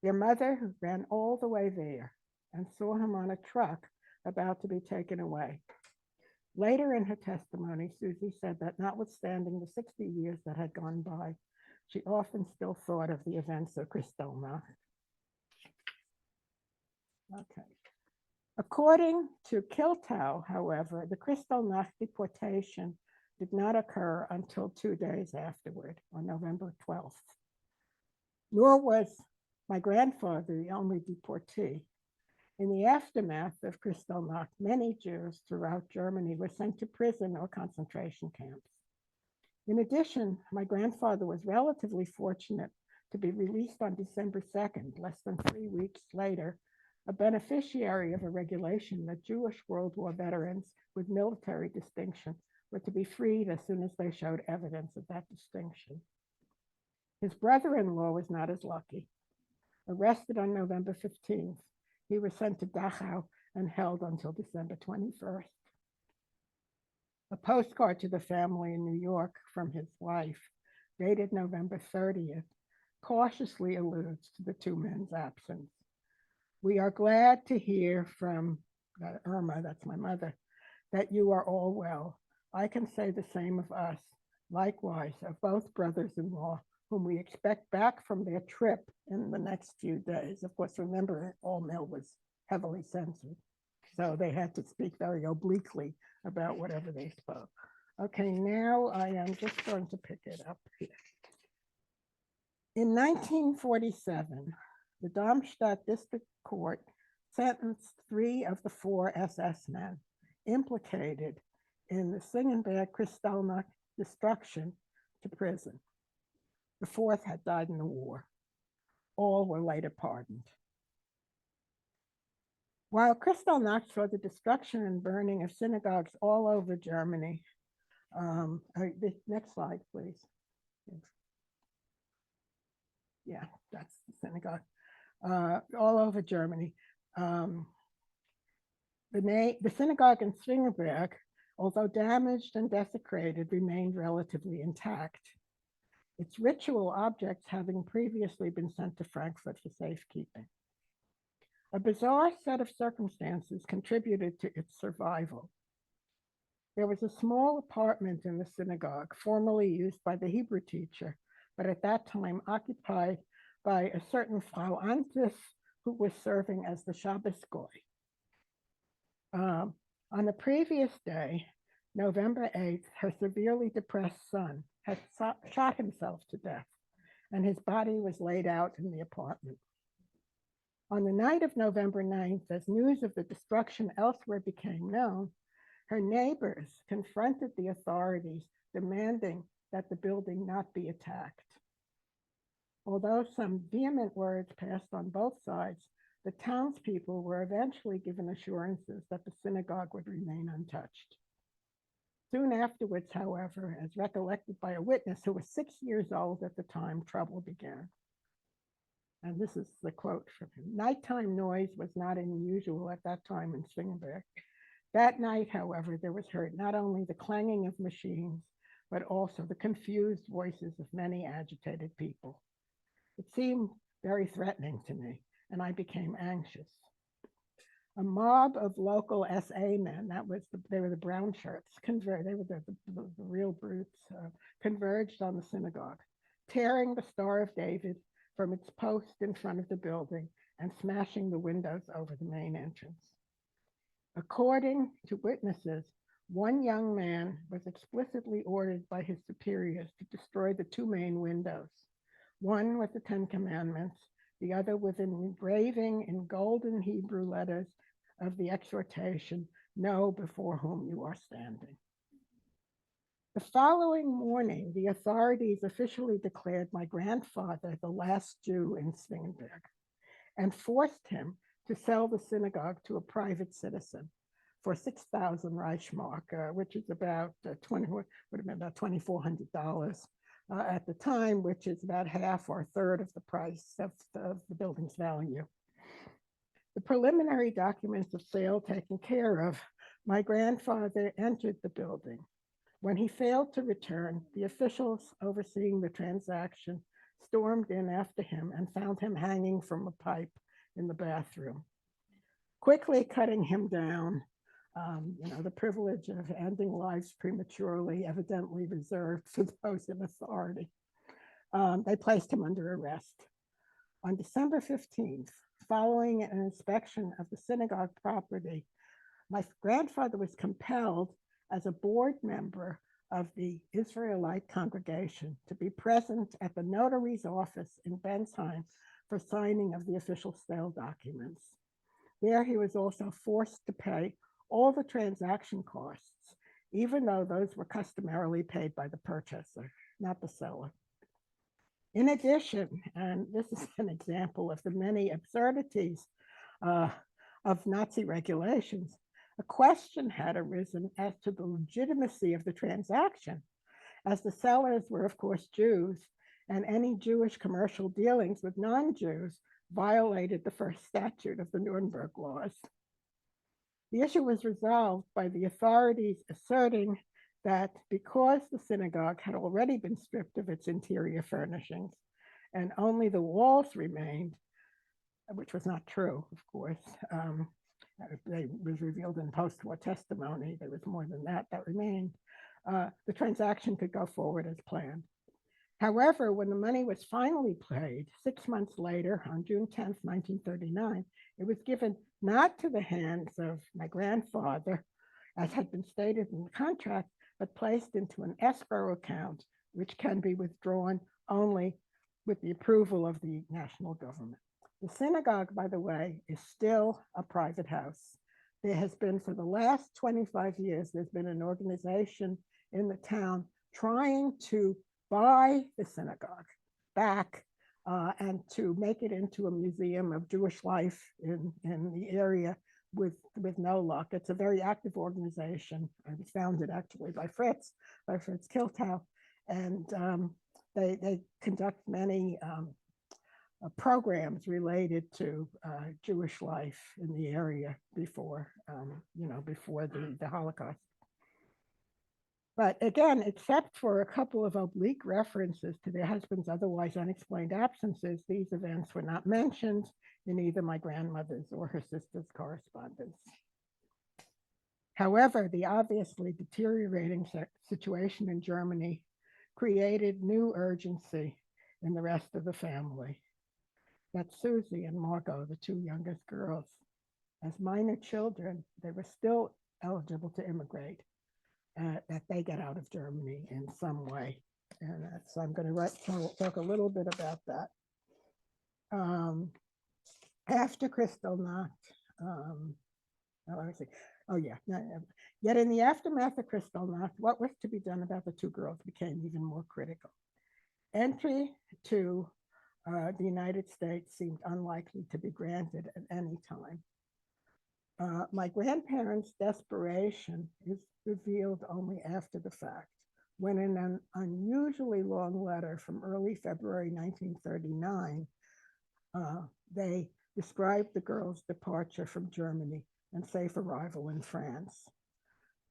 Speaker 2: Their mother ran all the way there and saw him on a truck about to be taken away. Later in her testimony, Susie said that notwithstanding the 60 years that had gone by, she often still thought of the events of Kristallnacht. Okay. According to Kiltau, however, the Kristallnacht deportation did not occur until 2 days afterward, on November 12th. Nor was my grandfather the only deportee. In the aftermath of Kristallnacht, many Jews throughout Germany were sent to prison or concentration camps. In addition, my grandfather was relatively fortunate to be released on December 2nd, less than 3 weeks later, a beneficiary of a regulation that Jewish World War veterans with military distinction were to be freed as soon as they showed evidence of that distinction. His brother-in-law was not as lucky. Arrested on November 15th, he was sent to Dachau and held until December 21st. A postcard to the family in New York from his wife, dated November 30th, cautiously alludes to the two men's absence. "We are glad to hear from Irma," that's my mother, "that you are all well. I can say the same of us, likewise of both brothers-in-law, whom we expect back from their trip in the next few days." Of course, remember, all mail was heavily censored, so they had to speak very obliquely about whatever they spoke. Okay, now I am just going to pick it up here. In 1947, the Darmstadt District Court sentenced 3 of the 4 SS men implicated in the Zwingenberg Kristallnacht destruction to prison. The 4th had died in the war. All were later pardoned. While Kristallnacht saw the destruction and burning of synagogues all over Germany, the next slide, please. Yeah, that's the synagogue. All over Germany. The synagogue in Zwingenberg, although damaged and desecrated, remained relatively intact, its ritual objects having previously been sent to Frankfurt for safekeeping. A bizarre set of circumstances contributed to its survival. There was a small apartment in the synagogue, formerly used by the Hebrew teacher, but at that time occupied by a certain Frau Antis, who was serving as the Shabbos goy. On the previous day, November 8th, her severely depressed son had shot himself to death, and his body was laid out in the apartment. On the night of November 9th, as news of the destruction elsewhere became known, her neighbors confronted the authorities, demanding that the building not be attacked. Although some vehement words passed on both sides, the townspeople were eventually given assurances that the synagogue would remain untouched. Soon afterwards, however, as recollected by a witness who was 6 years old at the time, trouble began. And this is the quote from him. Nighttime noise was not unusual at that time in Zwingenberg. That night, however, there was heard not only the clanging of machines, but also the confused voices of many agitated people. It seemed very threatening to me, and I became anxious. A mob of local SA men, they were the brown shirts, they were the real brutes, converged on the synagogue, tearing the Star of David from its post in front of the building and smashing the windows over the main entrance. According to witnesses, one young man was explicitly ordered by his superiors to destroy the two main windows, one with the Ten Commandments, the other with an engraving in golden Hebrew letters of the exhortation, "Know before whom you are standing." The following morning, the authorities officially declared my grandfather the last Jew in Zwingenberg and forced him to sell the synagogue to a private citizen for 6,000 Reichsmark, which is about $2,400 at the time, which is about half or a third of the price of the building's value. The preliminary documents of sale taken care of, my grandfather entered the building. When he failed to return, the officials overseeing the transaction stormed in after him and found him hanging from a pipe in the bathroom. Quickly cutting him down, the privilege of ending lives prematurely, evidently reserved for those in authority. They placed him under arrest. On December 15th, following an inspection of the synagogue property, my grandfather was compelled as a board member of the Israelite congregation to be present at the notary's office in Bensheim for signing of the official sale documents. There he was also forced to pay all the transaction costs, even though those were customarily paid by the purchaser, not the seller. In addition, and this is an example of the many absurdities of Nazi regulations, a question had arisen as to the legitimacy of the transaction, as the sellers were, of course, Jews, and any Jewish commercial dealings with non-Jews violated the first statute of the Nuremberg laws. The issue was resolved by the authorities asserting that because the synagogue had already been stripped of its interior furnishings and only the walls remained, which was not true, of course, it was revealed in post-war testimony, there was more than that remained, the transaction could go forward as planned. However, when the money was finally paid 6 months later, on June 10th, 1939, it was given not to the hands of my grandfather, as had been stated in the contract, but placed into an escrow account, which can be withdrawn only with the approval of the national government. The synagogue, by the way, is still a private house. There has been, for the last 25 years, there's been an organization in the town trying to buy the synagogue back and to make it into a museum of Jewish life in the area, with no luck. It's a very active organization. It was founded actually by Fritz Kiltow, and they conduct many programs related to Jewish life in the area before, before the Holocaust. But again, except for a couple of oblique references to their husband's otherwise unexplained absences, these events were not mentioned in either my grandmother's or her sister's correspondence. However, the obviously deteriorating situation in Germany created new urgency in the rest of the family. That's Susie and Margot, the two youngest girls. As minor children, they were still eligible to immigrate, that they get out of Germany in some way. And so I'm going to talk a little bit about that. After Kristallnacht, yet in the aftermath of Kristallnacht, what was to be done about the two girls became even more critical. Entry to the United States seemed unlikely to be granted at any time. My grandparents' desperation is revealed only after the fact, when in an unusually long letter from early February 1939, they described the girls' departure from Germany and safe arrival in France.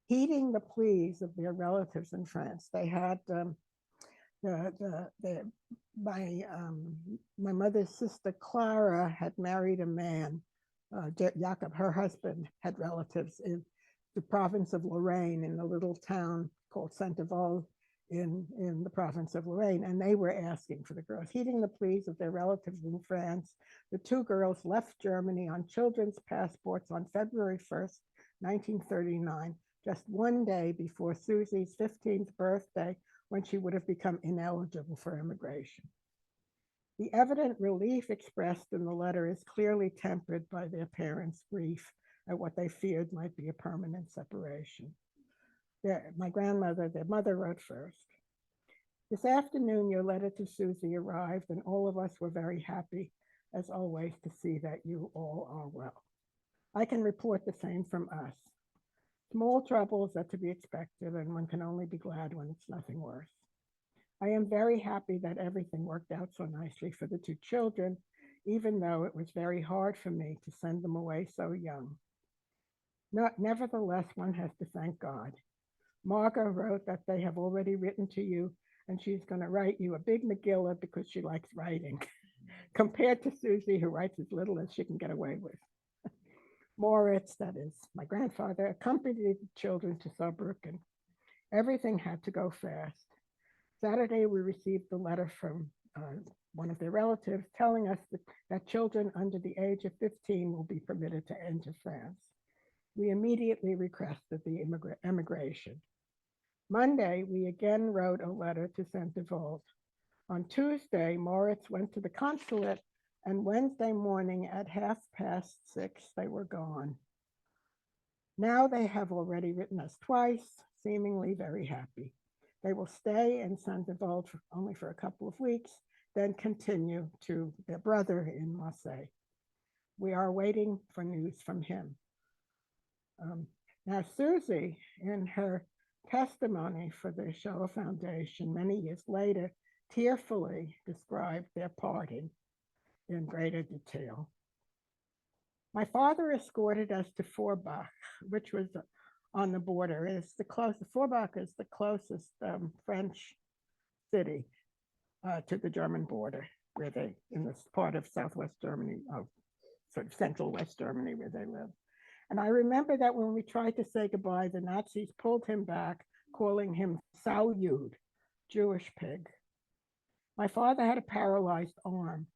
Speaker 2: Heeding the pleas of their relatives in France, they had my mother's sister Clara had married a man. Jacob, her husband, had relatives in the province of Lorraine, in a little town called Saint-Avold in the province of Lorraine, and they were asking for the girls. Heeding the pleas of their relatives in France, the two girls left Germany on children's passports on February 1st, 1939, just one day before Susie's 15th birthday, when she would have become ineligible for immigration. The evident relief expressed in the letter is clearly tempered by their parents' grief at what they feared might be a permanent separation. My grandmother, their mother, wrote first. This afternoon, your letter to Susie arrived, and all of us were very happy, as always, to see that you all are well. I can report the same from us. Small troubles are to be expected, and one can only be glad when it's nothing worse. I am very happy that everything worked out so nicely for the two children, even though it was very hard for me to send them away so young. Nevertheless, one has to thank God. Margot wrote that they have already written to you, and she's going to write you a big Megillah because she likes writing, compared to Susie, who writes as little as she can get away with. Moritz, that is my grandfather, accompanied the children to Saarbrücken. Everything had to go fast. Saturday, we received a letter from one of their relatives telling us that children under the age of 15 will be permitted to enter France. We immediately requested the emigration. Monday, we again wrote a letter to Saint-Avold. On Tuesday, Moritz went to the consulate, and Wednesday morning at 6:30, they were gone. Now they have already written us twice, seemingly very happy. They will stay in Saint-Avold only for a couple of weeks, then continue to their brother in Marseille. We are waiting for news from him. Now, Susie, in her testimony for the Shoah Foundation many years later, tearfully described their parting in greater detail. My father escorted us to Forbach, which was on the border. Forbach is the closest French city to the German border, where they, in this part of Southwest Germany, sort of central West Germany, where they live. And I remember that when we tried to say goodbye, the Nazis pulled him back, calling him Saujud, Jewish pig. My father had a paralyzed arm,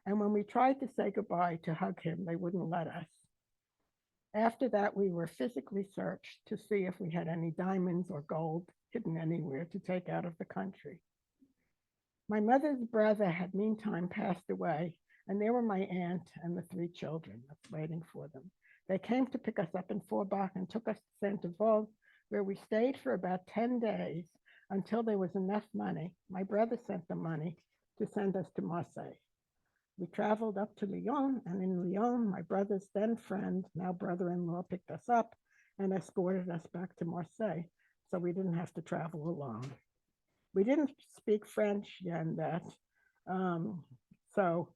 Speaker 2: and when we tried to say goodbye to hug him, they wouldn't let us. After that, we were physically searched to see if we had any diamonds or gold hidden anywhere to take out of the country. My mother's brother had meantime passed away, and there were my aunt and the three children waiting for them. They came to pick us up in Forbach and took us to Saint-Avold, where we stayed for about 10 days until there was enough money. My brother sent the money to send us to Marseille. we traveled up to Lyon, and in Lyon, my brother's then friend, now brother-in-law, picked us up and escorted us back to Marseille, so we didn't have to travel alone. We didn't speak French and that, so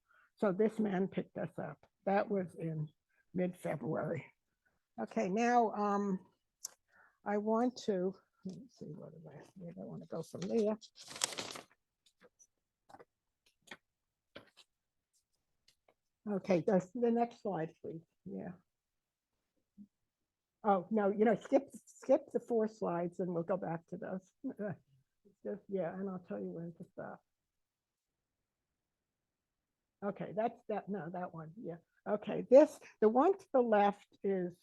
Speaker 2: this man picked us up. That was in mid-February. Okay, now I want to, let me see, where do I want to go from there? Okay, the next slide, please. Yeah. Oh, no, skip the 4 slides and we'll go back to those. Yeah, and I'll tell you when to stop. Okay, that's that. No, that one. Yeah. Okay, the one to the left is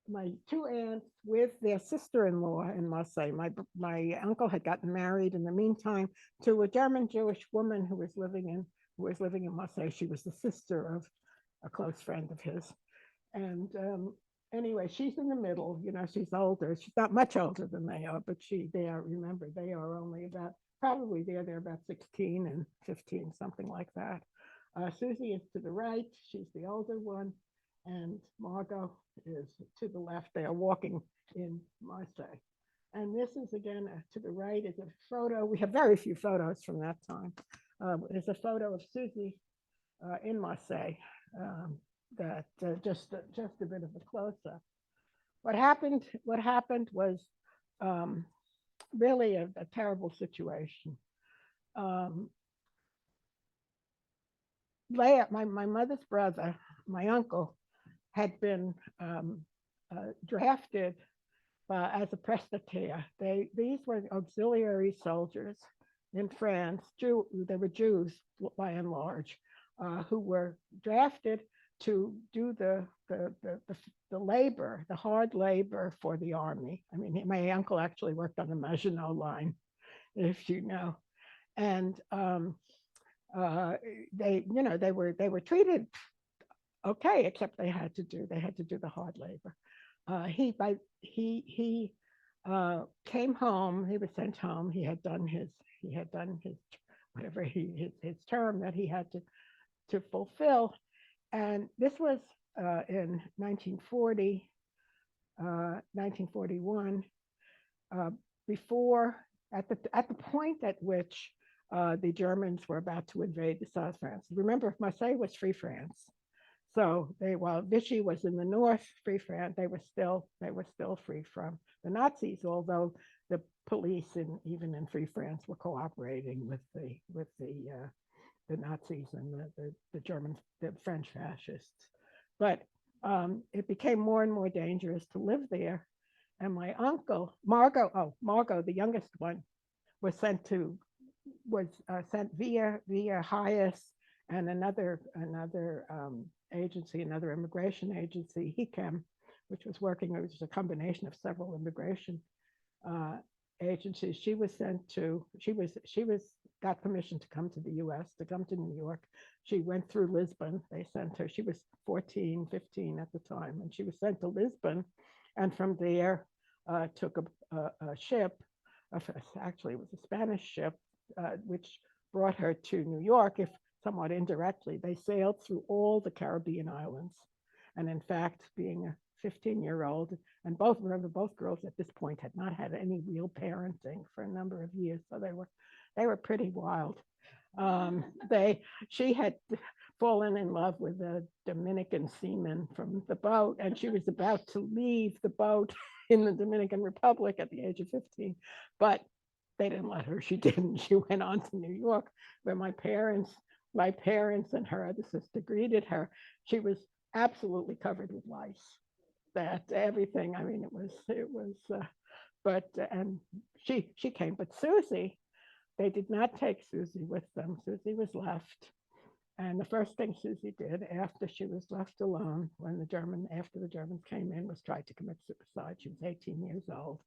Speaker 2: my 2 aunts with their sister-in-law in Marseille. My uncle had gotten married in the meantime to a German Jewish woman who was living in Marseille. She was the sister of a close friend of his. And anyway, she's in the middle. She's older. She's not much older than they are, but remember, they are only probably they're about 16 and 15, something like that. Susie is to the right. She's the older one. And Margot is to the left. They are walking in Marseille. And this is, again, to the right is a photo. We have very few photos from that time. It's a photo of Susie in Marseille. That just a bit of a close-up. What happened was really a terrible situation. My mother's brother, my uncle, had been drafted as a prestataire. These were auxiliary soldiers in France. They were Jews by and large, who were drafted to do the labor, the hard labor for the army. I mean, my uncle actually worked on the Maginot Line, if you know, and they were treated okay, except they had to do the hard labor. He came home. He was sent home. He had done his whatever his term that he had to fulfill. And this was in 1940, 1941, before, at the point at which the Germans were about to invade the South France. Remember, Marseille was Free France. So while Vichy was in the north, Free France, they were still free from the Nazis, although the police even in Free France were cooperating with the Nazis and the French fascists. But it became more and more dangerous to live there. And my uncle, Margot, the youngest one, was sent via Haahr and another agency, another immigration agency, HICAM, which was a combination of several immigration agencies. She got permission to come to the US, to come to New York. She went through Lisbon. They sent her. She was 14, 15 at the time, and she was sent to Lisbon, and from there took a ship. Actually, it was a Spanish ship, which brought her to New York. If somewhat indirectly, they sailed through all the Caribbean islands, and in fact, being a 15-year-old, and both girls at this point had not had any real parenting for a number of years, so they were pretty wild. She had fallen in love with a Dominican seaman from the boat, and she was about to leave the boat in the Dominican Republic at the age of 15, but they didn't let her. She didn't. She went on to New York, where my parents and her other sister greeted her. She was absolutely covered with lice. That everything. I mean, it was. And she came. But Susie, they did not take Susie with them. Susie was left. And the first thing Susie did after she was left alone, after the Germans came in, was try to commit suicide. She was 18 years old.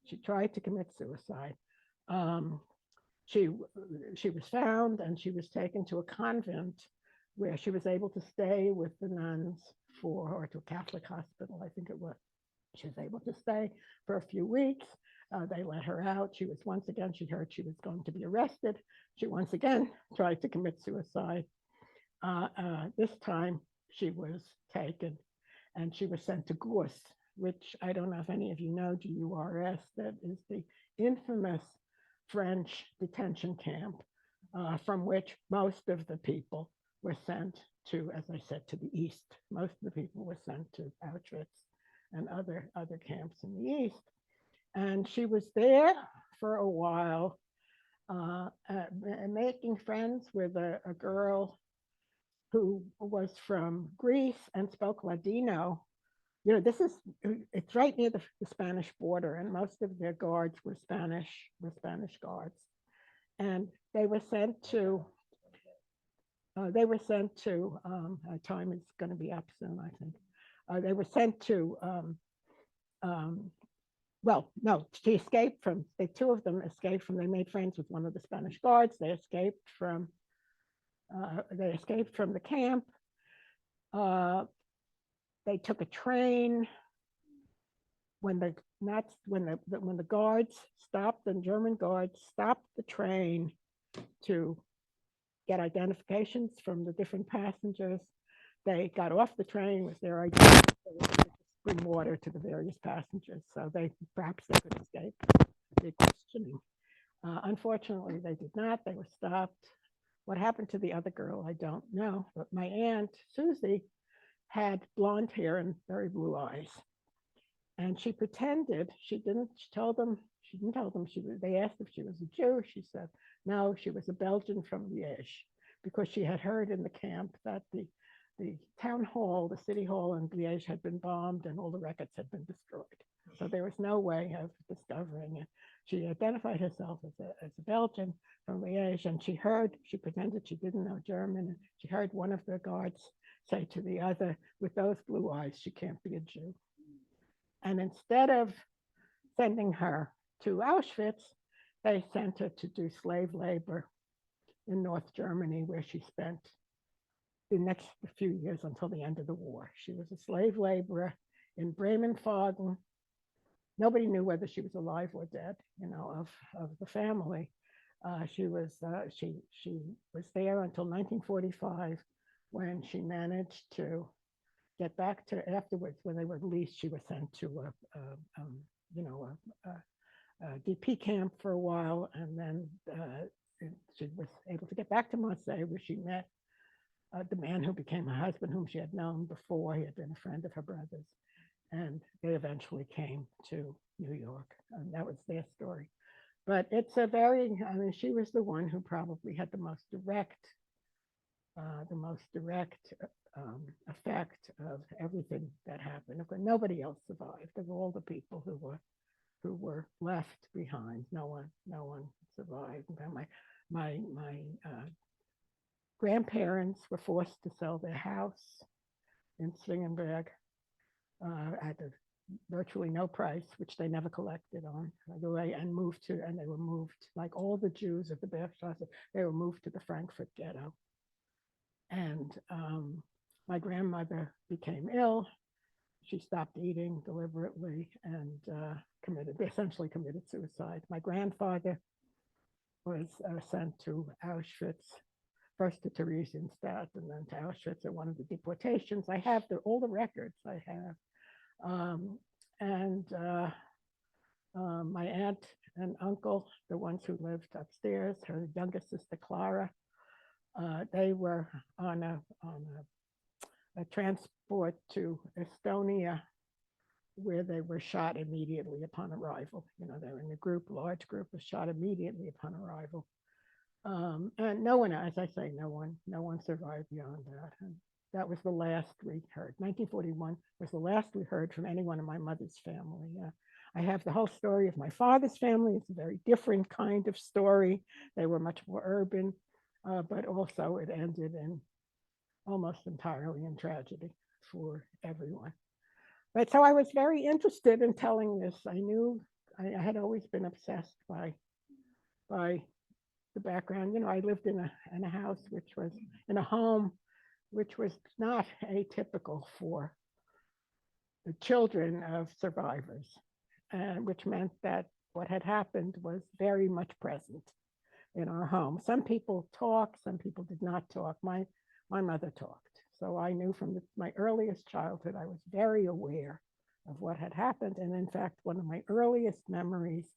Speaker 2: She tried to commit suicide. She was found, and she was taken to a convent where she was able to stay with the nuns or to a Catholic hospital, I think it was. She was able to stay for a few weeks. They let her out. She heard she was going to be arrested. She once again tried to commit suicide. This time she was taken and she was sent to Gurs, which I don't know if any of you know, GURS, that is the infamous French detention camp from which most of the people were sent to, as I said, to the east. Most of the people were sent to Auschwitz and other camps in the east. And she was there for a while, making friends with a girl who was from Greece and spoke Ladino. You know, it's right near the Spanish border, and most of their guards were Spanish guards, and they were sent to. Our time is going to be up soon, I think. They were sent to. Um, well, no, she escaped from. The two of them escaped from. They made friends with one of the Spanish guards. They escaped from. They escaped from the camp. Uh, they took a train when the guards stopped, the German guards stopped the train to get identifications from the different passengers. They got off the train with their identities. They were to bring water to the various passengers, so perhaps they could escape the questioning. Unfortunately, they did not. They were stopped. What happened to the other girl, I don't know. But my aunt, Susie, had blonde hair and very blue eyes. And she pretended, she didn't tell them, they asked if she was a Jew. She said, no, she was a Belgian from Liège, because she had heard in the camp that the town hall, the city hall in Liège had been bombed and all the records had been destroyed. So there was no way of discovering it. She identified herself as a Belgian from Liège, and she pretended she didn't know German. And she heard one of the guards say to the other, with those blue eyes, she can't be a Jew. And instead of sending her to Auschwitz, they sent her to do slave labor in North Germany, where she spent the next few years until the end of the war. She was a slave laborer in Bremenhagen. Nobody knew whether she was alive or dead, of the family. She was there until 1945, when she managed to get back to. Afterwards, when they were released, she was sent to a DP camp for a while, and then she was able to get back to Marseille, where she met the man who became her husband, whom she had known before. He had been a friend of her brother's, and they eventually came to New York, and that was their story. But it's she was the one who probably had the most direct effect of everything that happened. Nobody else survived of all the people who were left behind. No one survived. My grandparents were forced to sell their house in Zwingenberg at virtually no price, which they never collected on, by the way, and they were moved, like all the Jews at the Bergstrasse, they were moved to the Frankfurt ghetto. And my grandmother became ill. She stopped eating deliberately and essentially committed suicide. My grandfather was sent to Auschwitz, first to Theresienstadt and then to Auschwitz at one of the deportations. I have all the records I have. My aunt and uncle, the ones who lived upstairs, her youngest sister Clara, they were on a transport to Estonia, where they were shot immediately upon arrival. They were in a large group, was shot immediately upon arrival. And no one, as I say, no one survived beyond that. And that was the last we heard. 1941 was the last we heard from anyone in my mother's family. I have the whole story of my father's family. It's a very different kind of story. They were much more urban, but also it ended in almost entirely in tragedy for everyone. But so I was very interested in telling this. I knew I had always been obsessed by the background. I lived in a house which was in a home which was not atypical for the children of survivors, which meant that what had happened was very much present in our home. Some people talked, some people did not talk. my mother talked. So I knew from my earliest childhood, I was very aware of what had happened. And in fact, one of my earliest memories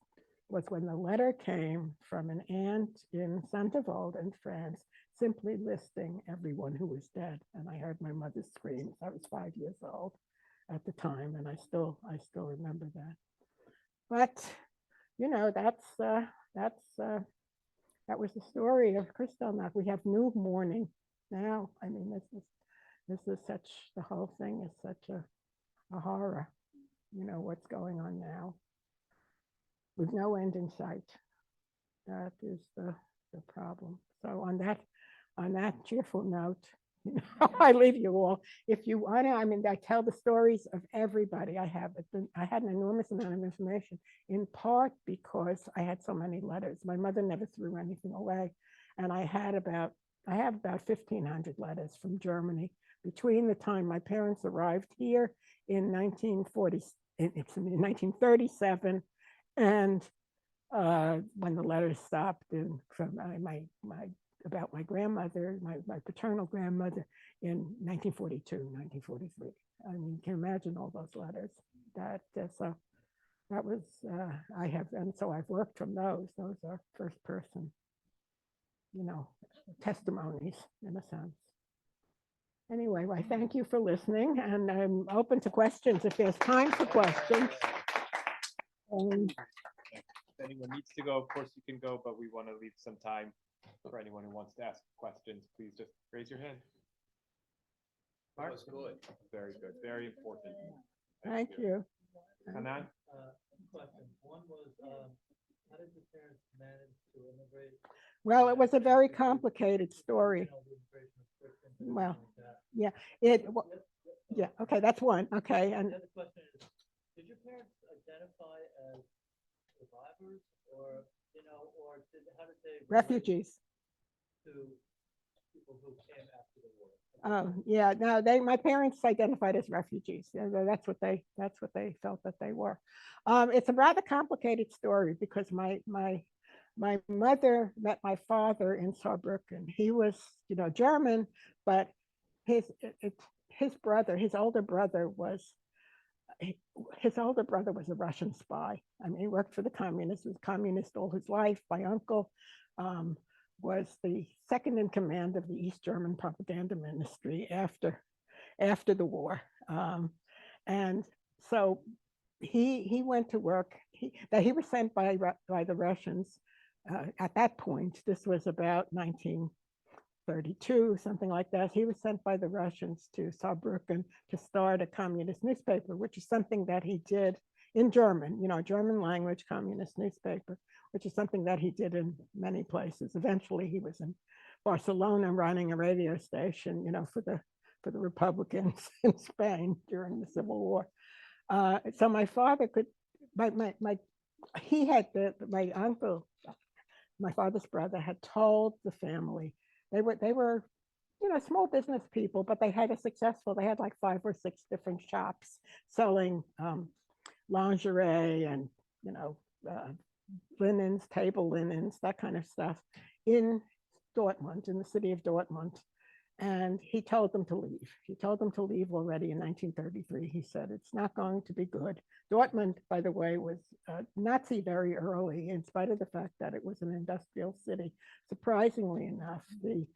Speaker 2: was when the letter came from an aunt in Saint-Avold in France, simply listing everyone who was dead. And I heard my mother scream. I was 5 years old at the time, and I still remember that. But you know, that was the story of Kristallnacht. We have new mourning now. I mean, this is such, the whole thing is such a horror. You know what's going on now, with no end in sight. That is the problem. So on that cheerful note, you know, I leave you all. If you want to, I mean, I tell the stories of everybody. I had an enormous amount of information, in part because I had so many letters. My mother never threw anything away, and I have about 1,500 letters from Germany between the time my parents arrived here in 1937 and when the letters stopped from about my grandmother, my paternal grandmother, in 1942, 1943. I mean, you can imagine all those letters. So that was, and so I've worked from those. Those are first person, you know, testimonies in a sense. Anyway, I thank you for listening, and I'm open to questions if there's time for questions.
Speaker 1: If anyone needs to go, of course you can go, but we want to leave some time for anyone who wants to ask questions. Please just raise your hand.
Speaker 3: That was good.
Speaker 1: Very good. Very important.
Speaker 2: Thank you.
Speaker 1: Hanan?
Speaker 3: Question. One was, how did your parents manage to immigrate?
Speaker 2: Well, it was a very complicated story. Well, yeah, okay, that's one. Okay, and
Speaker 3: the other question is, did your parents identify as survivors, or how did they relate
Speaker 2: refugees.
Speaker 3: to people who came after the war?
Speaker 2: Oh, yeah, no, my parents identified as refugees. That's what they felt that they were. It's a rather complicated story because my mother met my father in Saarbrücken. He was, German, but his older brother was a Russian spy. I mean, he worked for the communists, was communist all his life. My uncle was the second in command of the East German propaganda ministry after the war. And so he went to work. He was sent by the Russians at that point. This was about 1932, something like that. He was sent by the Russians to Saarbrücken to start a communist newspaper, which is something that he did in German, German language communist newspaper, which is something that he did in many places. Eventually, he was in Barcelona running a radio station, for the Republicans in Spain during the Civil War. So my father my uncle, my father's brother, had told the family they were small business people, but they had like 5 or 6 different shops selling lingerie and linens, table linens, that kind of stuff in Dortmund, in the city of Dortmund. And he told them to leave. He told them to leave already in 1933. He said, it's not going to be good. Dortmund, by the way, was Nazi very early, in spite of the fact that it was an industrial city. Surprisingly enough, it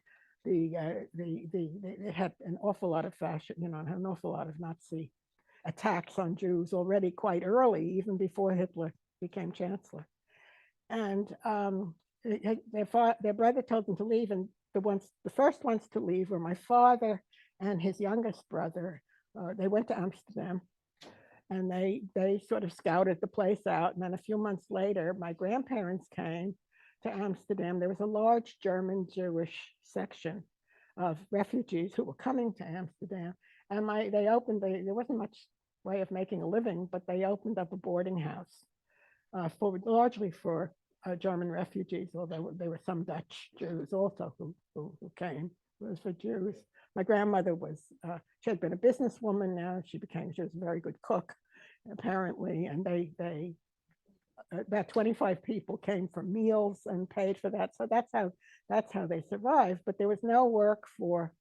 Speaker 2: had an awful lot of fashion, an awful lot of Nazi attacks on Jews already quite early, even before Hitler became chancellor. And their brother told them to leave, and the first ones to leave were my father and his youngest brother. They went to Amsterdam, and they sort of scouted the place out. And then a few months later, my grandparents came to Amsterdam. There was a large German Jewish section of refugees who were coming to Amsterdam, and there wasn't much way of making a living, but they opened up a boarding house largely for German refugees, although there were some Dutch Jews also who came. It was for Jews. My grandmother she had been a businesswoman. Now she was a very good cook, apparently, and they about 25 people came for meals and paid for that. So that's how they survived. But there was no work for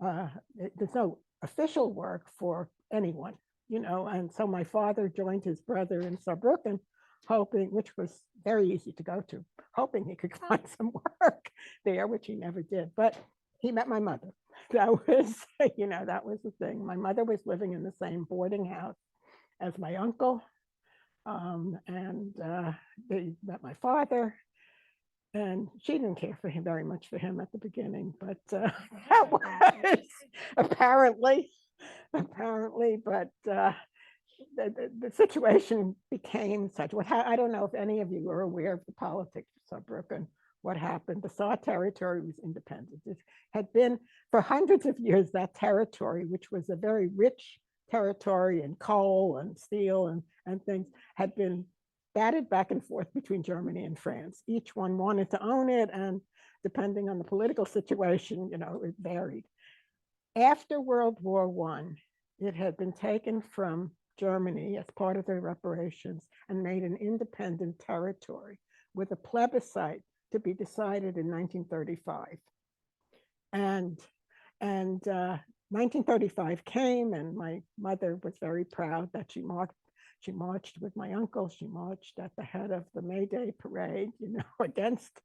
Speaker 2: there's no official work for anyone, and so my father joined his brother in Saarbrücken, hoping, which was very easy to go to, hoping he could find some work there, which he never did. But he met my mother. That was, that was the thing. My mother was living in the same boarding house as my uncle, and they met my father. And she didn't care for him very much for him at the beginning, but that was apparently, but the situation became such. I don't know if any of you are aware of the politics of Saarbrücken. What happened? The Saar territory was independent. It had been for hundreds of years that territory, which was a very rich territory in coal and steel and things, had been batted back and forth between Germany and France. Each one wanted to own it, and depending on the political situation, it varied. After World War I, it had been taken from Germany as part of their reparations and made an independent territory with a plebiscite to be decided in 1935. And 1935 came, and my mother was very proud that she marched with my uncle. She marched at the head of the May Day parade, against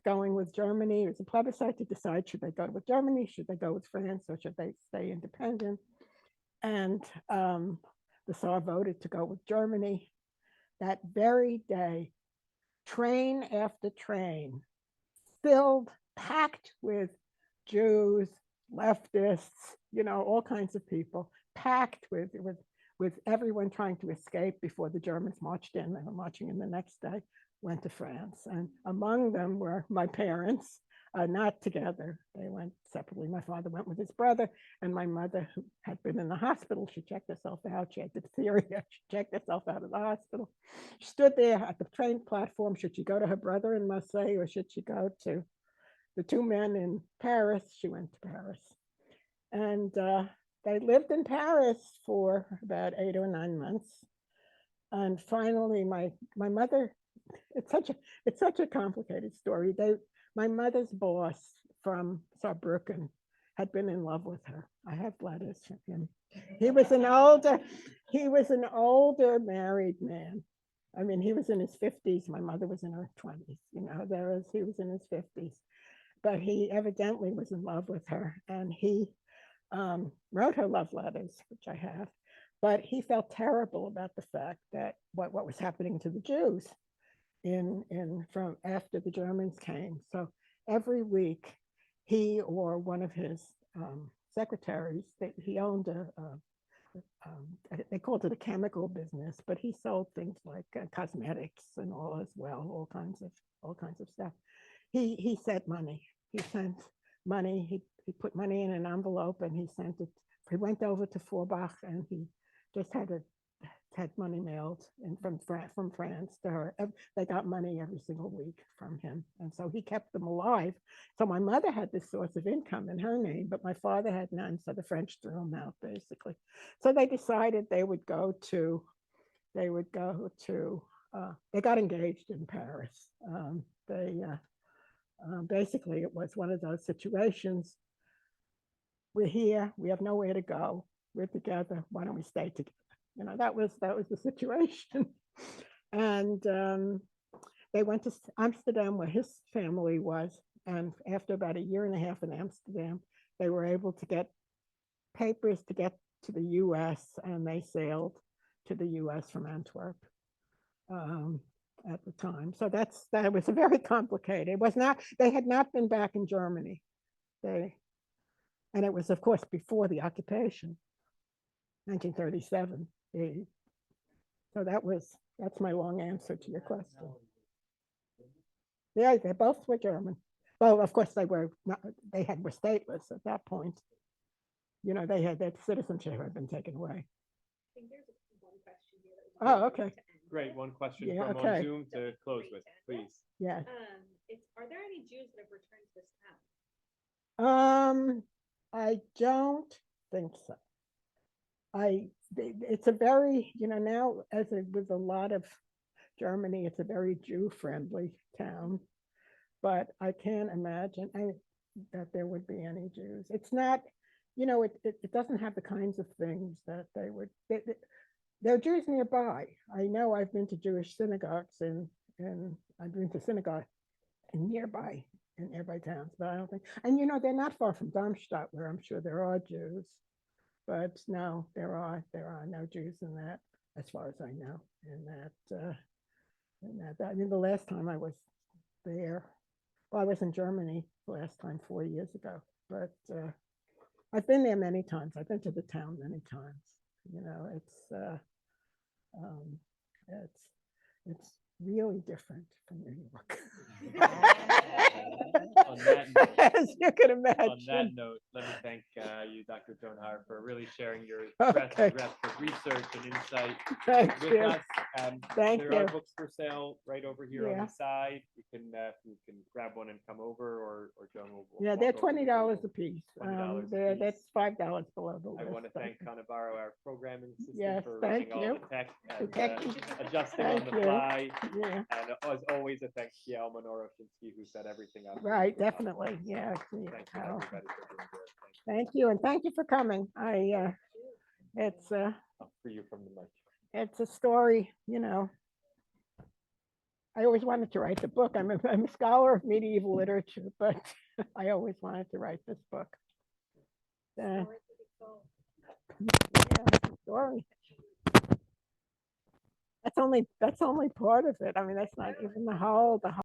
Speaker 2: going with Germany. It was a plebiscite to decide, should they go with Germany, should they go with France, or should they stay independent? And the Saar voted to go with Germany. That very day, train after train, filled, packed with Jews, leftists, all kinds of people, packed with everyone trying to escape before the Germans marched in. They were marching in the next day, went to France. And among them were my parents, not together. They went separately. My father went with his brother, and my mother, who had been in the hospital, she checked herself out. She had diphtheria. She checked herself out of the hospital. She stood there at the train platform. Should she go to her brother in Marseille, or should she go to the two men in Paris? She went to Paris. And they lived in Paris for about 8 or 9 months. And finally, my mother, it's such a complicated story. My mother's boss from Saarbrücken had been in love with her. I have letters from him. He was an older married man. I mean, he was in his 50s. My mother was in her 20s. He was in his 50s. But he evidently was in love with her, and he wrote her love letters, which I have. But he felt terrible about the fact that what was happening to the Jews from after the Germans came. So every week, he or one of his secretaries, he owned they called it a chemical business, but he sold things like cosmetics and all as well, all kinds of stuff. He sent money. He sent money. He put money in an envelope, and he sent it. He went over to Forbach, and he just had money mailed from France to her. They got money every single week from him, and so he kept them alive. So my mother had this source of income in her name, but my father had none. So the French threw him out, basically. So they decided they got engaged in Paris. Basically, it was one of those situations. We're here. We have nowhere to go. We're together. Why don't we stay together? That was the situation. And they went to Amsterdam, where his family was. And after about 1.5 years in Amsterdam, they were able to get papers to get to the U.S., and they sailed to the U.S. from Antwerp. At the time. So that was very complicated. It was not, they had not been back in Germany. And it was, of course, before the occupation, 1937. So that's my long answer to your question. Yeah, they both were German. Well, of course, were stateless at that point. Their citizenship had been taken away.
Speaker 4: I think there's one question here that was
Speaker 2: Oh, okay.
Speaker 1: Great, one question
Speaker 2: Yeah,
Speaker 1: from
Speaker 2: okay.
Speaker 1: on Zoom to close with, please.
Speaker 2: Yeah.
Speaker 4: Are there any Jews that have returned to this town?
Speaker 2: I don't think so. It's a very, now as with a lot of Germany, it's a very Jew-friendly town. But I can't imagine. that there would be any Jews. It's not, you know, it doesn't have the kinds of things that they would, there are Jews nearby. I know I've been to Jewish synagogues and I've been to synagogue in nearby towns, but I don't think, and you know, they're not far from Darmstadt, where I'm sure there are Jews, but no, there are no Jews in that, as far as I know, I mean, the last time I was there, well, I was in Germany the last time 4 years ago, but I've been there many times. I've been to the town many times. You know, it's really different from New York.
Speaker 1: On that note,
Speaker 2: As you can imagine.
Speaker 1: On that note, let me thank you, Dr. Joan Haahr, for really sharing your
Speaker 2: Okay.
Speaker 1: breadth of research and insight
Speaker 2: Thank
Speaker 1: with
Speaker 2: you.
Speaker 1: us.
Speaker 2: Thank
Speaker 1: There are
Speaker 2: you.
Speaker 1: books for sale right over here on
Speaker 2: Yeah.
Speaker 1: the side. You can grab one and come over, or Joan will.
Speaker 2: Yeah,
Speaker 1: walk
Speaker 2: they're
Speaker 1: over to the
Speaker 2: $20 a
Speaker 1: table.
Speaker 2: piece.
Speaker 1: $20 a
Speaker 2: There,
Speaker 1: piece.
Speaker 2: that's $5 below the
Speaker 1: I
Speaker 2: list.
Speaker 1: want to thank Canavaro, our programming assistant,
Speaker 2: Yes,
Speaker 1: for
Speaker 2: thank
Speaker 1: running all
Speaker 2: you.
Speaker 1: the tech and
Speaker 2: Thank you.
Speaker 1: adjusting
Speaker 2: Thank
Speaker 1: on the
Speaker 2: you.
Speaker 1: fly.
Speaker 2: Yeah,
Speaker 1: And as always, a thanks to Yael Menoroshinsky, who set everything up.
Speaker 2: right, definitely. Yeah.
Speaker 1: Thank you, everybody, for being here.
Speaker 2: Thank you, and thank you for coming. It's
Speaker 1: For you from the mic.
Speaker 2: it's a story, you know. I always wanted to write the book. I'm a scholar of medieval literature, but I always wanted to write this book. Yeah, it's a story. That's only part of it. I mean, that's not even the whole